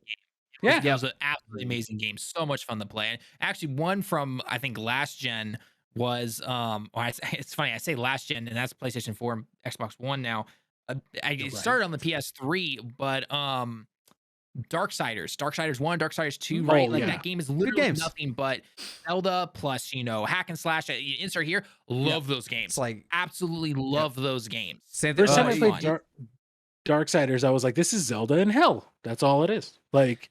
It was an absolutely amazing game. So much fun to play. And actually, one from I think last gen was it's funny I say last gen, and that's PlayStation 4 and Xbox One now. I started on the PS3, but Darksiders 1, Darksiders 2, right? That game is literally nothing but Zelda plus, hack and slash. Insert here. Love those games. It's like absolutely love those games. First time I played Darksiders, I was like, this is Zelda in hell. That's all it is. Like,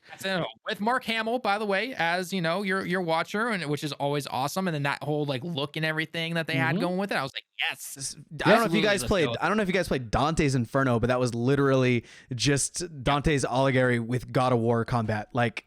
with Mark Hamill, by the way, as your watcher, and which is always awesome. And then that whole like look and everything that they had going with it, I was like, yes. I don't know if you guys played Dante's Inferno, but that was literally just Dante's Alighieri with God of War combat. Like,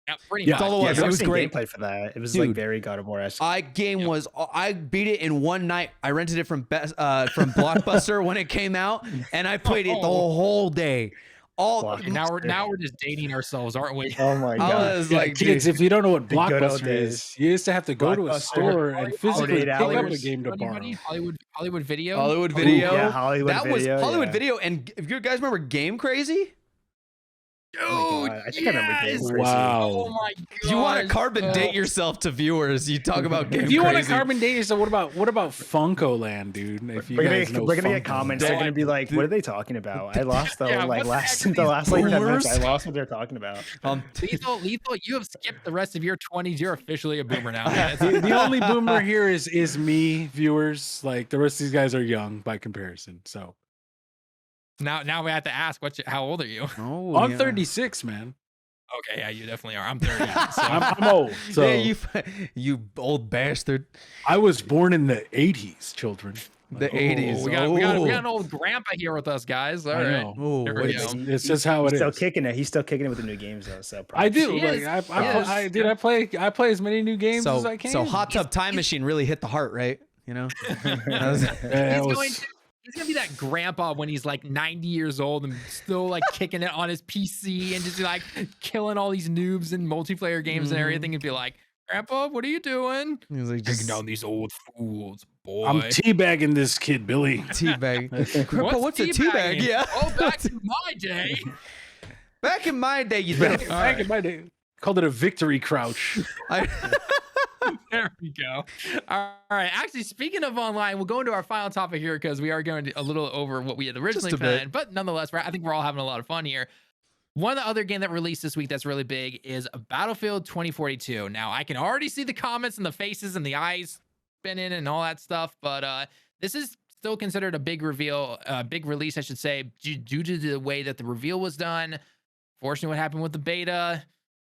Yeah, pretty Yeah, much. all it was. Yeah, It was great. gameplay for that. It was Dude. like very God of War-esque. I beat it in one night. I rented it from Blockbuster when it came out, and I played it the whole day. And now we're just dating ourselves, aren't we? Oh my I god. was Yeah, like, kids, dude, if you don't know what the good old Blockbuster days. is, you used to have to go to a Blockbuster. store and physically pick up a hours. game to borrow. Hollywood Video. Hollywood Video. Yeah, Hollywood that Video. was Hollywood yeah. Video. And if you guys remember Game Crazy, Oh my God, I think I remember Game Crazy. Wow. Oh my god. if you want to carbon date yourself to viewers, you talk about Game If you want to Crazy. carbon date yourself, what about Funko Land, dude? If you We're guys know gonna get Funko. comments. They're gonna be like, "What are they talking about?" I lost the Yeah, like what the last heck are the last like 10 minutes. boomers? I lost what they're talking about. Lethal, you have skipped the rest of your 20s. You're officially a boomer now. Man. The only boomer here is me, viewers. Like the rest of these guys are young by comparison. So Now we have to ask, how old are you? Oh, I'm yeah. 36, man. Okay, yeah, you definitely are. I'm 30. So. I'm old. So Yeah, you old bastard. I was born in the 80s, children. The Oh, 80s. we got an old grandpa here with us, guys. All I right. know. Oh, There we wait, go. It's just how it He's still is. kicking it. He's still kicking it with the new games though. So I do. He Like is. I play as many new games as I can. So Hot Tub Time Machine really hit the heart, right? You know? That was- Yeah, it was- He's gonna be that grandpa when he's like 90 years old and still like kicking it on his PC and just like killing all these noobs in multiplayer games and everything, and be like, "Grandpa, what are you doing? he was like, Taking just down these old fools, boy." I'm teabagging this kid, Billy. teabag. Grandpa, what's a teabag? Yeah. Oh, back in my day. Back in my day, you know. Back in my day, called it a victory crouch. There we go. All right. Actually, speaking of online, we'll go into our final topic here because we are going a little over what we had originally Just a bit. planned, but nonetheless, I think we're all having a lot of fun here. One of the other game that released this week that's really big is Battlefield 2042. Now, I can already see the comments and the faces and the eyes spinning and all that stuff, but this is still considered a big reveal, big release, I should say, due to the way that the reveal was done. Fortunately, what happened with the beta,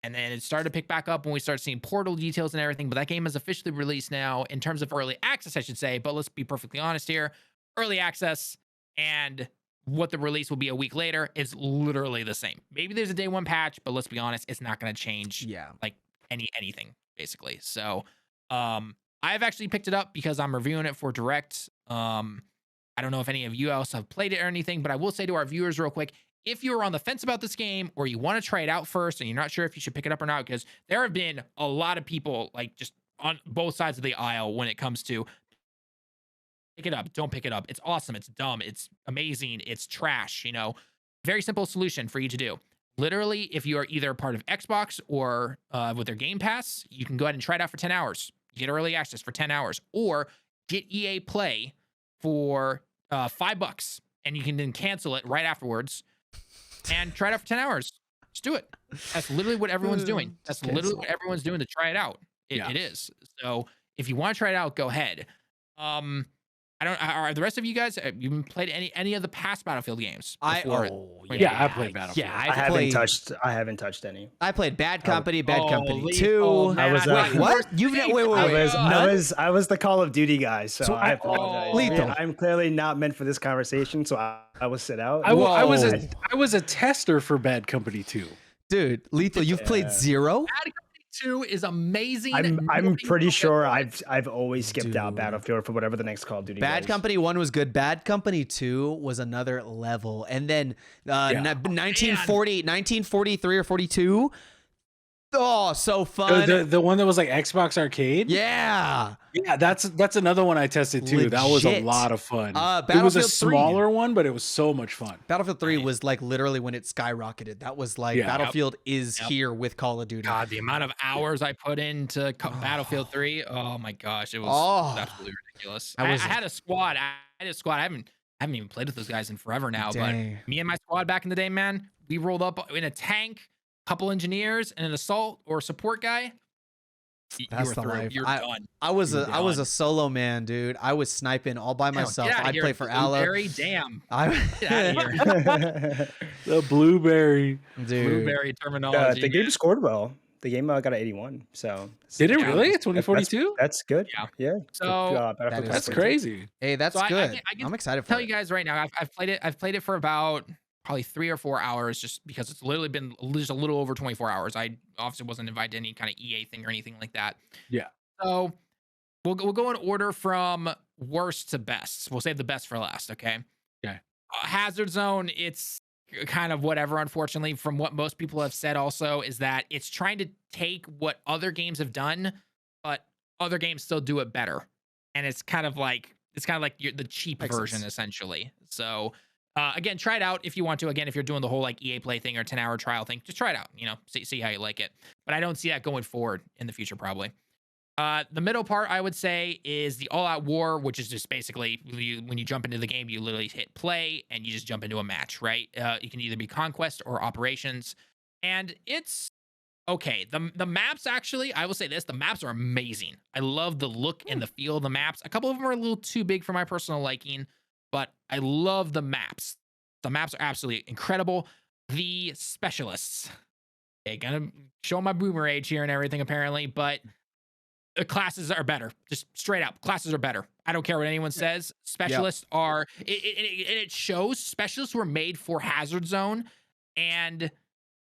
and then it started to pick back up when we started seeing portal details and everything. But that game is officially released now in terms of early access, I should say. But let's be perfectly honest here. Early access and what the release will be a week later is literally the same. Maybe there's a day one patch, but let's be honest, it's not going to change like anything, basically. So I've actually picked it up because I'm reviewing it for direct. I don't know if any of you else have played it or anything, but I will say to our viewers real quick, if you're on the fence about this game or you want to try it out first and you're not sure if you should pick it up or not, because there have been a lot of people like just on both sides of the aisle when it comes to pick it up, don't pick it up. It's awesome. It's dumb. It's amazing. It's trash. You know, very simple solution for you to do. Literally, if you are either part of Xbox or with their Game Pass, you can go ahead and try it out for 10 hours. You get early access for 10 hours or get EA Play for $5 and you can then cancel it right afterwards and try it out for 10 hours. Just do it. That's literally what everyone's doing. That's literally what everyone's doing to try it out. It is. So if you want to try it out, go ahead. I don't. Are the rest of you guys? Have you played any of the past Battlefield games? I played Battlefield. Yeah, I haven't touched any. I played Bad Company, Bad Company Lee- 2. oh, man, Wait, what? You've wait. I was the Call of Duty guy, so I apologize. Lethal. I'm clearly not meant for this conversation, so I will sit out. I was a tester for Bad Company 2. Dude, Lethal, you've played 0? Bad Company 2 is amazing. I'm pretty sure I've always skipped out Battlefield for whatever the next Call of Duty. Bad goes. Company 1 was good. Bad Company 2 was another level. And then 1943 or 42. Oh, so fun. The one that was like Xbox Arcade? Yeah. Yeah, that's another one I tested too. Legit. That was a lot of fun. It was a smaller one, but it was so much fun. Battlefield 3 was like literally when it skyrocketed. That was like Battlefield is here with Call of Duty. God, the amount of hours I put into Battlefield 3. Oh my gosh, it was absolutely ridiculous. I had a squad. I haven't even played with those guys in forever now. Dang. But me and my squad back in the day, man, we rolled up in a tank, couple engineers, and an assault or support guy. That's the life. You're done. I was a solo man, dude. I was sniping all by myself. I'd play for Aloe. Damn. Get out of here. The blueberry. Dude. Blueberry terminology. The game scored well. The game got an 81. So did it really? 2042? That's good. Yeah. So that's crazy. Hey, that's good. I'm excited for tell you guys right now. I've played it for about probably 3 or 4 hours, just because it's literally been just a little over 24 hours. I obviously wasn't invited to any kind of EA thing or anything like that. Yeah. So we'll go in order from worst to best. We'll save the best for last. Okay. Okay. Hazard Zone, it's kind of whatever, unfortunately. From what most people have said also, is that it's trying to take what other games have done, but other games still do it better. And it's kind of like the cheap Makes version, sense. essentially. So again, try it out if you want to. Again, if you're doing the whole like EA Play thing or 10-hour trial thing, just try it out, see how you like it. But I don't see that going forward in the future, probably. The middle part, I would say, is the all-out war, which is just basically when you jump into the game, you literally hit play and you just jump into a match, right? You can either be conquest or operations, and it's okay. The maps, actually, I will say this: the maps are amazing. I love the look and the feel of the maps. A couple of them are a little too big for my personal liking, but I love the maps. The maps are absolutely incredible. The specialists, gonna show my boomer age here and everything, apparently, but the classes are better. Just straight up, classes are better. I don't care what anyone says. Specialists are, it shows specialists were made for Hazard Zone, and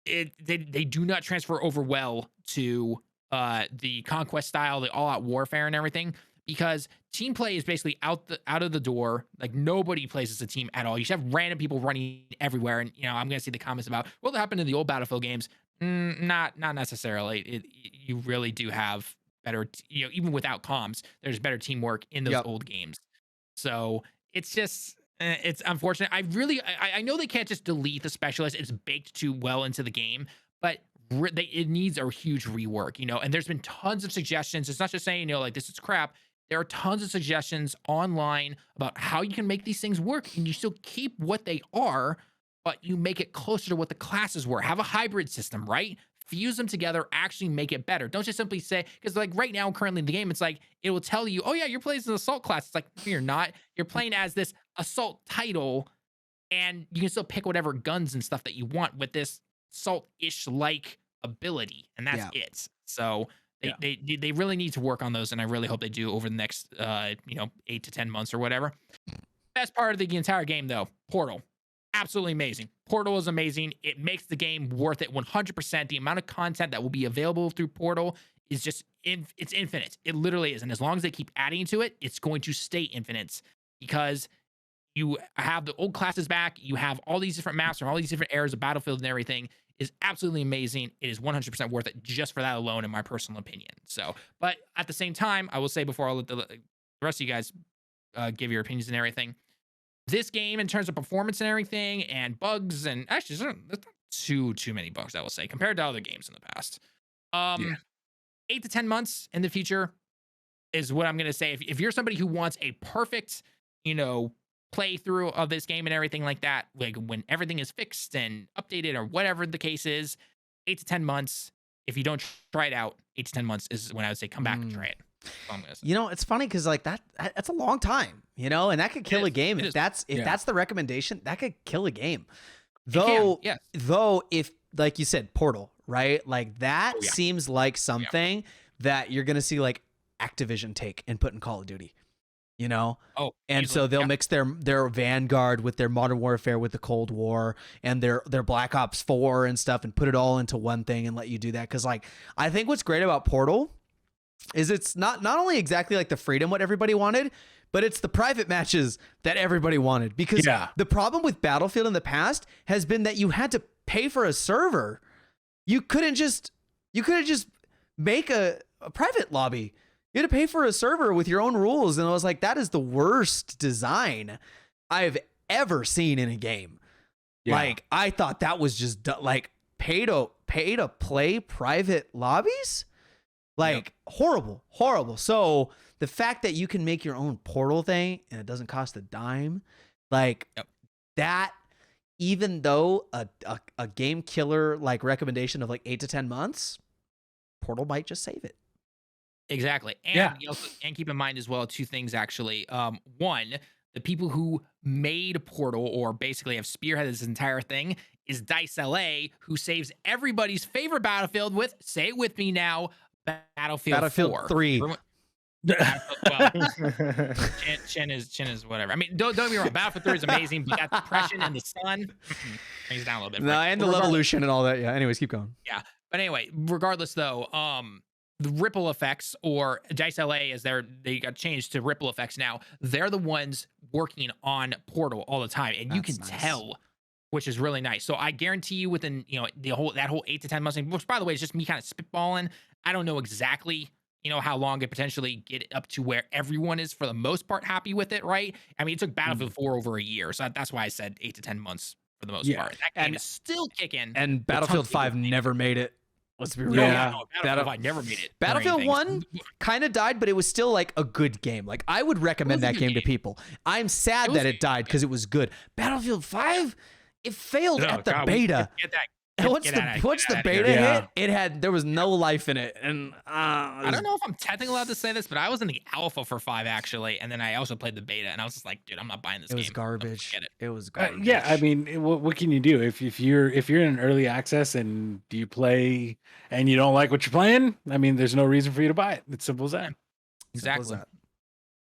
they do not transfer over well to the conquest style, the all-out warfare and everything, because team play is basically out of the door. Like, nobody plays as a team at all. You should have random people running everywhere, and I'm gonna see the comments about, well, that happened in the old Battlefield games. Not necessarily. You really do have better, even without comms, there's better teamwork in those old games. So it's just, it's unfortunate. I know they can't just delete the specialist. It's baked too well into the game, but it needs a huge rework, and there's been tons of suggestions. It's not just saying, like, this is crap. There are tons of suggestions online about how you can make these things work, and you still keep what they are, but you make it closer to what the classes were. Have a hybrid system, right? Fuse them together, actually make it better. Don't just simply say, because like right now, currently in the game, it's like, it will tell you, oh yeah, you're playing as an assault class. It's like, no, you're not. You're playing as this assault title, and you can still pick whatever guns and stuff that you want with this assault-ish like ability, and that's it. So they really need to work on those, and I really hope they do over the next 8 to 10 months or whatever. Best part of the entire game, though, Portal. Absolutely amazing. Portal is amazing. It makes the game worth it 100%. The amount of content that will be available through Portal is just, it's infinite. It literally is. And as long as they keep adding to it, it's going to stay infinite, because you have the old classes back. You have all these different maps from all these different eras of Battlefield, and everything is absolutely amazing. It is 100% worth it just for that alone, in my personal opinion. So, but at the same time, I will say, before I'll let the rest of you guys give your opinions and everything, this game, in terms of performance and everything, and bugs, and actually, there's not too many bugs, I will say, compared to other games in the past. 8 to 10 months in the future is what I'm going to say. If you're somebody who wants a perfect, playthrough of this game and everything like that, like when everything is fixed and updated or whatever the case is, 8 to 10 months. If you don't try it out, 8 to 10 months is when I would say come back and try it. It's funny because like that's a long time, and that could kill a game. If that's the recommendation, that could kill a game. Though, if, like you said, Portal, right? Like that seems like something that you're gonna see like Activision take and put in Call of Duty. And so they'll mix their Vanguard with their Modern Warfare, with the Cold War, and their Black Ops 4 and stuff, and put it all into one thing and let you do that. Because like, I think what's great about Portal is it's not only exactly like the freedom what everybody wanted, but it's the private matches that everybody wanted. Because the problem with Battlefield in the past has been that you had to pay for a server. You couldn't just make a private lobby. You had to pay for a server with your own rules. And I was like, that is the worst design I've ever seen in a game. Like, I thought that was just like pay to play private lobbies. Like horrible. So the fact that you can make your own Portal thing and it doesn't cost a dime, like that, even though a game killer like recommendation of like 8 to 10 months, Portal might just save it. Exactly. And and keep in mind as well, 2 things actually. One, the people who made Portal, or basically have spearheaded this entire thing, is Dice LA, who saves everybody's favorite Battlefield with, say it with me now, Battlefield 4. 3. Well, Chin is whatever. I mean, don't get me wrong. Battlefield 3 is amazing, but that depression in the sun brings down a little bit. No, and the Levolution and all that. Yeah. Anyways, keep going. Yeah, but anyway, regardless though, the ripple effects, or Dice LA, as they got changed to ripple effects now. They're the ones working on Portal all the time, and you can tell, which is really nice. So I guarantee you, within that whole 8 to 10 months, which by the way is just me kind of spitballing. I don't know exactly how long it potentially get up to where everyone is for the most part happy with it, right? I mean, it took Battlefield 4 over a year, so that's why I said 8 to 10 months for the most part. That game is still kicking. And Battlefield 5 never made it. Let's be real. Battlefield 5 never made it. Battlefield 1 kind of died, but it was still like a good game. Like, I would recommend that game to people. I'm sad that it died because it was good. Battlefield 5, it failed at the beta. Once the beta hit, there was no life in it, and I don't know if I'm technically allowed to say this, but I was in the alpha for 5 actually, and then I also played the beta, and I was just like, dude, I'm not buying this game. It was garbage. It was garbage. Yeah, I mean, what can you do if you're in an early access and you play and you don't like what you're playing? I mean, there's no reason for you to buy it. It's simple as that. Exactly.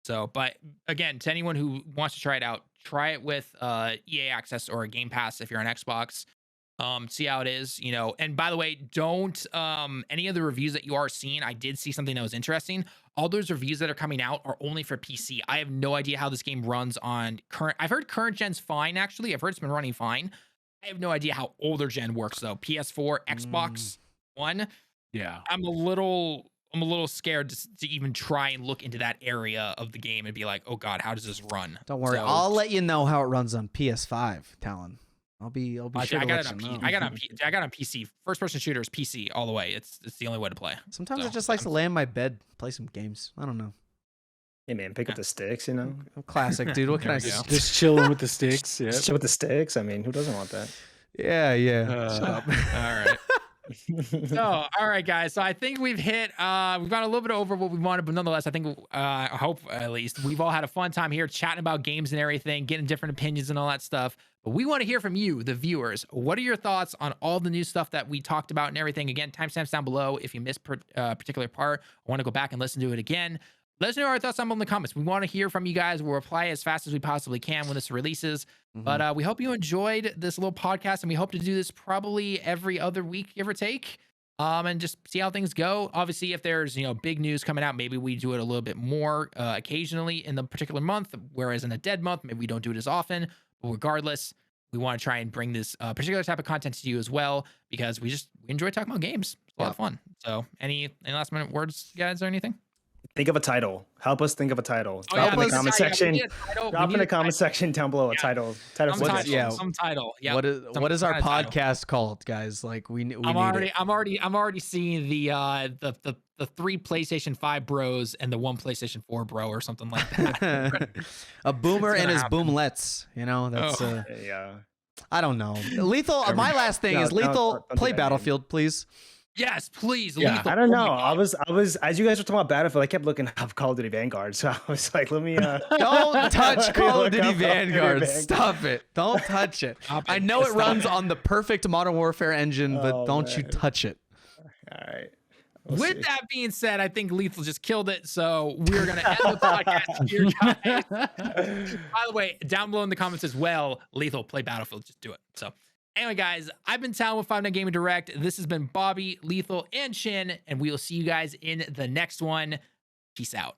So, but again, to anyone who wants to try it out, try it with EA Access or a Game Pass if you're on Xbox. See how it is, and by the way, don't any of the reviews that you are seeing, I did see something that was interesting. All those reviews that are coming out are only for PC. I have no idea how this game runs on I've heard current gen's fine, actually. I've heard it's been running fine. I have no idea how older gen works though. PS4, Xbox One. Yeah. I'm a little scared to even try and look into that area of the game and be like, oh god, how does this run? Don't worry, I'll let you know how it runs on PS5, Talon. I'll be sure to let you know. I got on PC. First person shooters, PC all the way. It's the only way to play. Sometimes I just like to lay in my bed, play some games. I don't know. Hey man, pick up the sticks, Classic, dude. What can I do? Just chilling with the sticks. Yeah. Just chill with the sticks. I mean, who doesn't want that? Yeah. Shut up. All right. So, all right, guys. So I think we've gone a little bit over what we wanted, but nonetheless, I think, I hope at least we've all had a fun time here chatting about games and everything, getting different opinions and all that stuff. But we want to hear from you, the viewers. What are your thoughts on all the new stuff that we talked about and everything? Again, timestamps down below. If you missed a particular part, I want to go back and listen to it again. Let us know our thoughts down below in the comments. We want to hear from you guys. We'll reply as fast as we possibly can when this releases. But we hope you enjoyed this little podcast, and we hope to do this probably every other week, give or take, and just see how things go. Obviously, if there's big news coming out, maybe we do it a little bit more occasionally in the particular month, whereas in a dead month, maybe we don't do it as often. But regardless, we want to try and bring this particular type of content to you as well, because we enjoy talking about games. It's a lot of fun. So any last minute words, guys, or anything? Think of a title. Help us think of a title. Drop in the comment section. Drop in the comment section down below a title. Some title. Yeah. What is our podcast called, guys? Like I'm already seeing the 3 PlayStation 5 bros and the 1 PlayStation 4 bro or something like that. A boomer and his boomlets. That's yeah. I don't know. Lethal. My last thing is Lethal. Play Battlefield, please. Yes, please. Yeah, I don't know. I was as you guys were talking about Battlefield, I kept looking up Call of Duty Vanguard, so I was like, let me don't touch Call of Duty Vanguard. Stop it. Don't touch it. I know it runs on the perfect Modern Warfare engine, but don't you touch it. All right. With that being said, I think Lethal just killed it, so we're gonna end the podcast here, guys. By the way, down below in the comments as well, Lethal, play Battlefield, just do it. So anyway, guys, I've been Talon with 5 Night Gaming Direct. This has been Bobby, Lethal, and Chin, and we will see you guys in the next one. Peace out.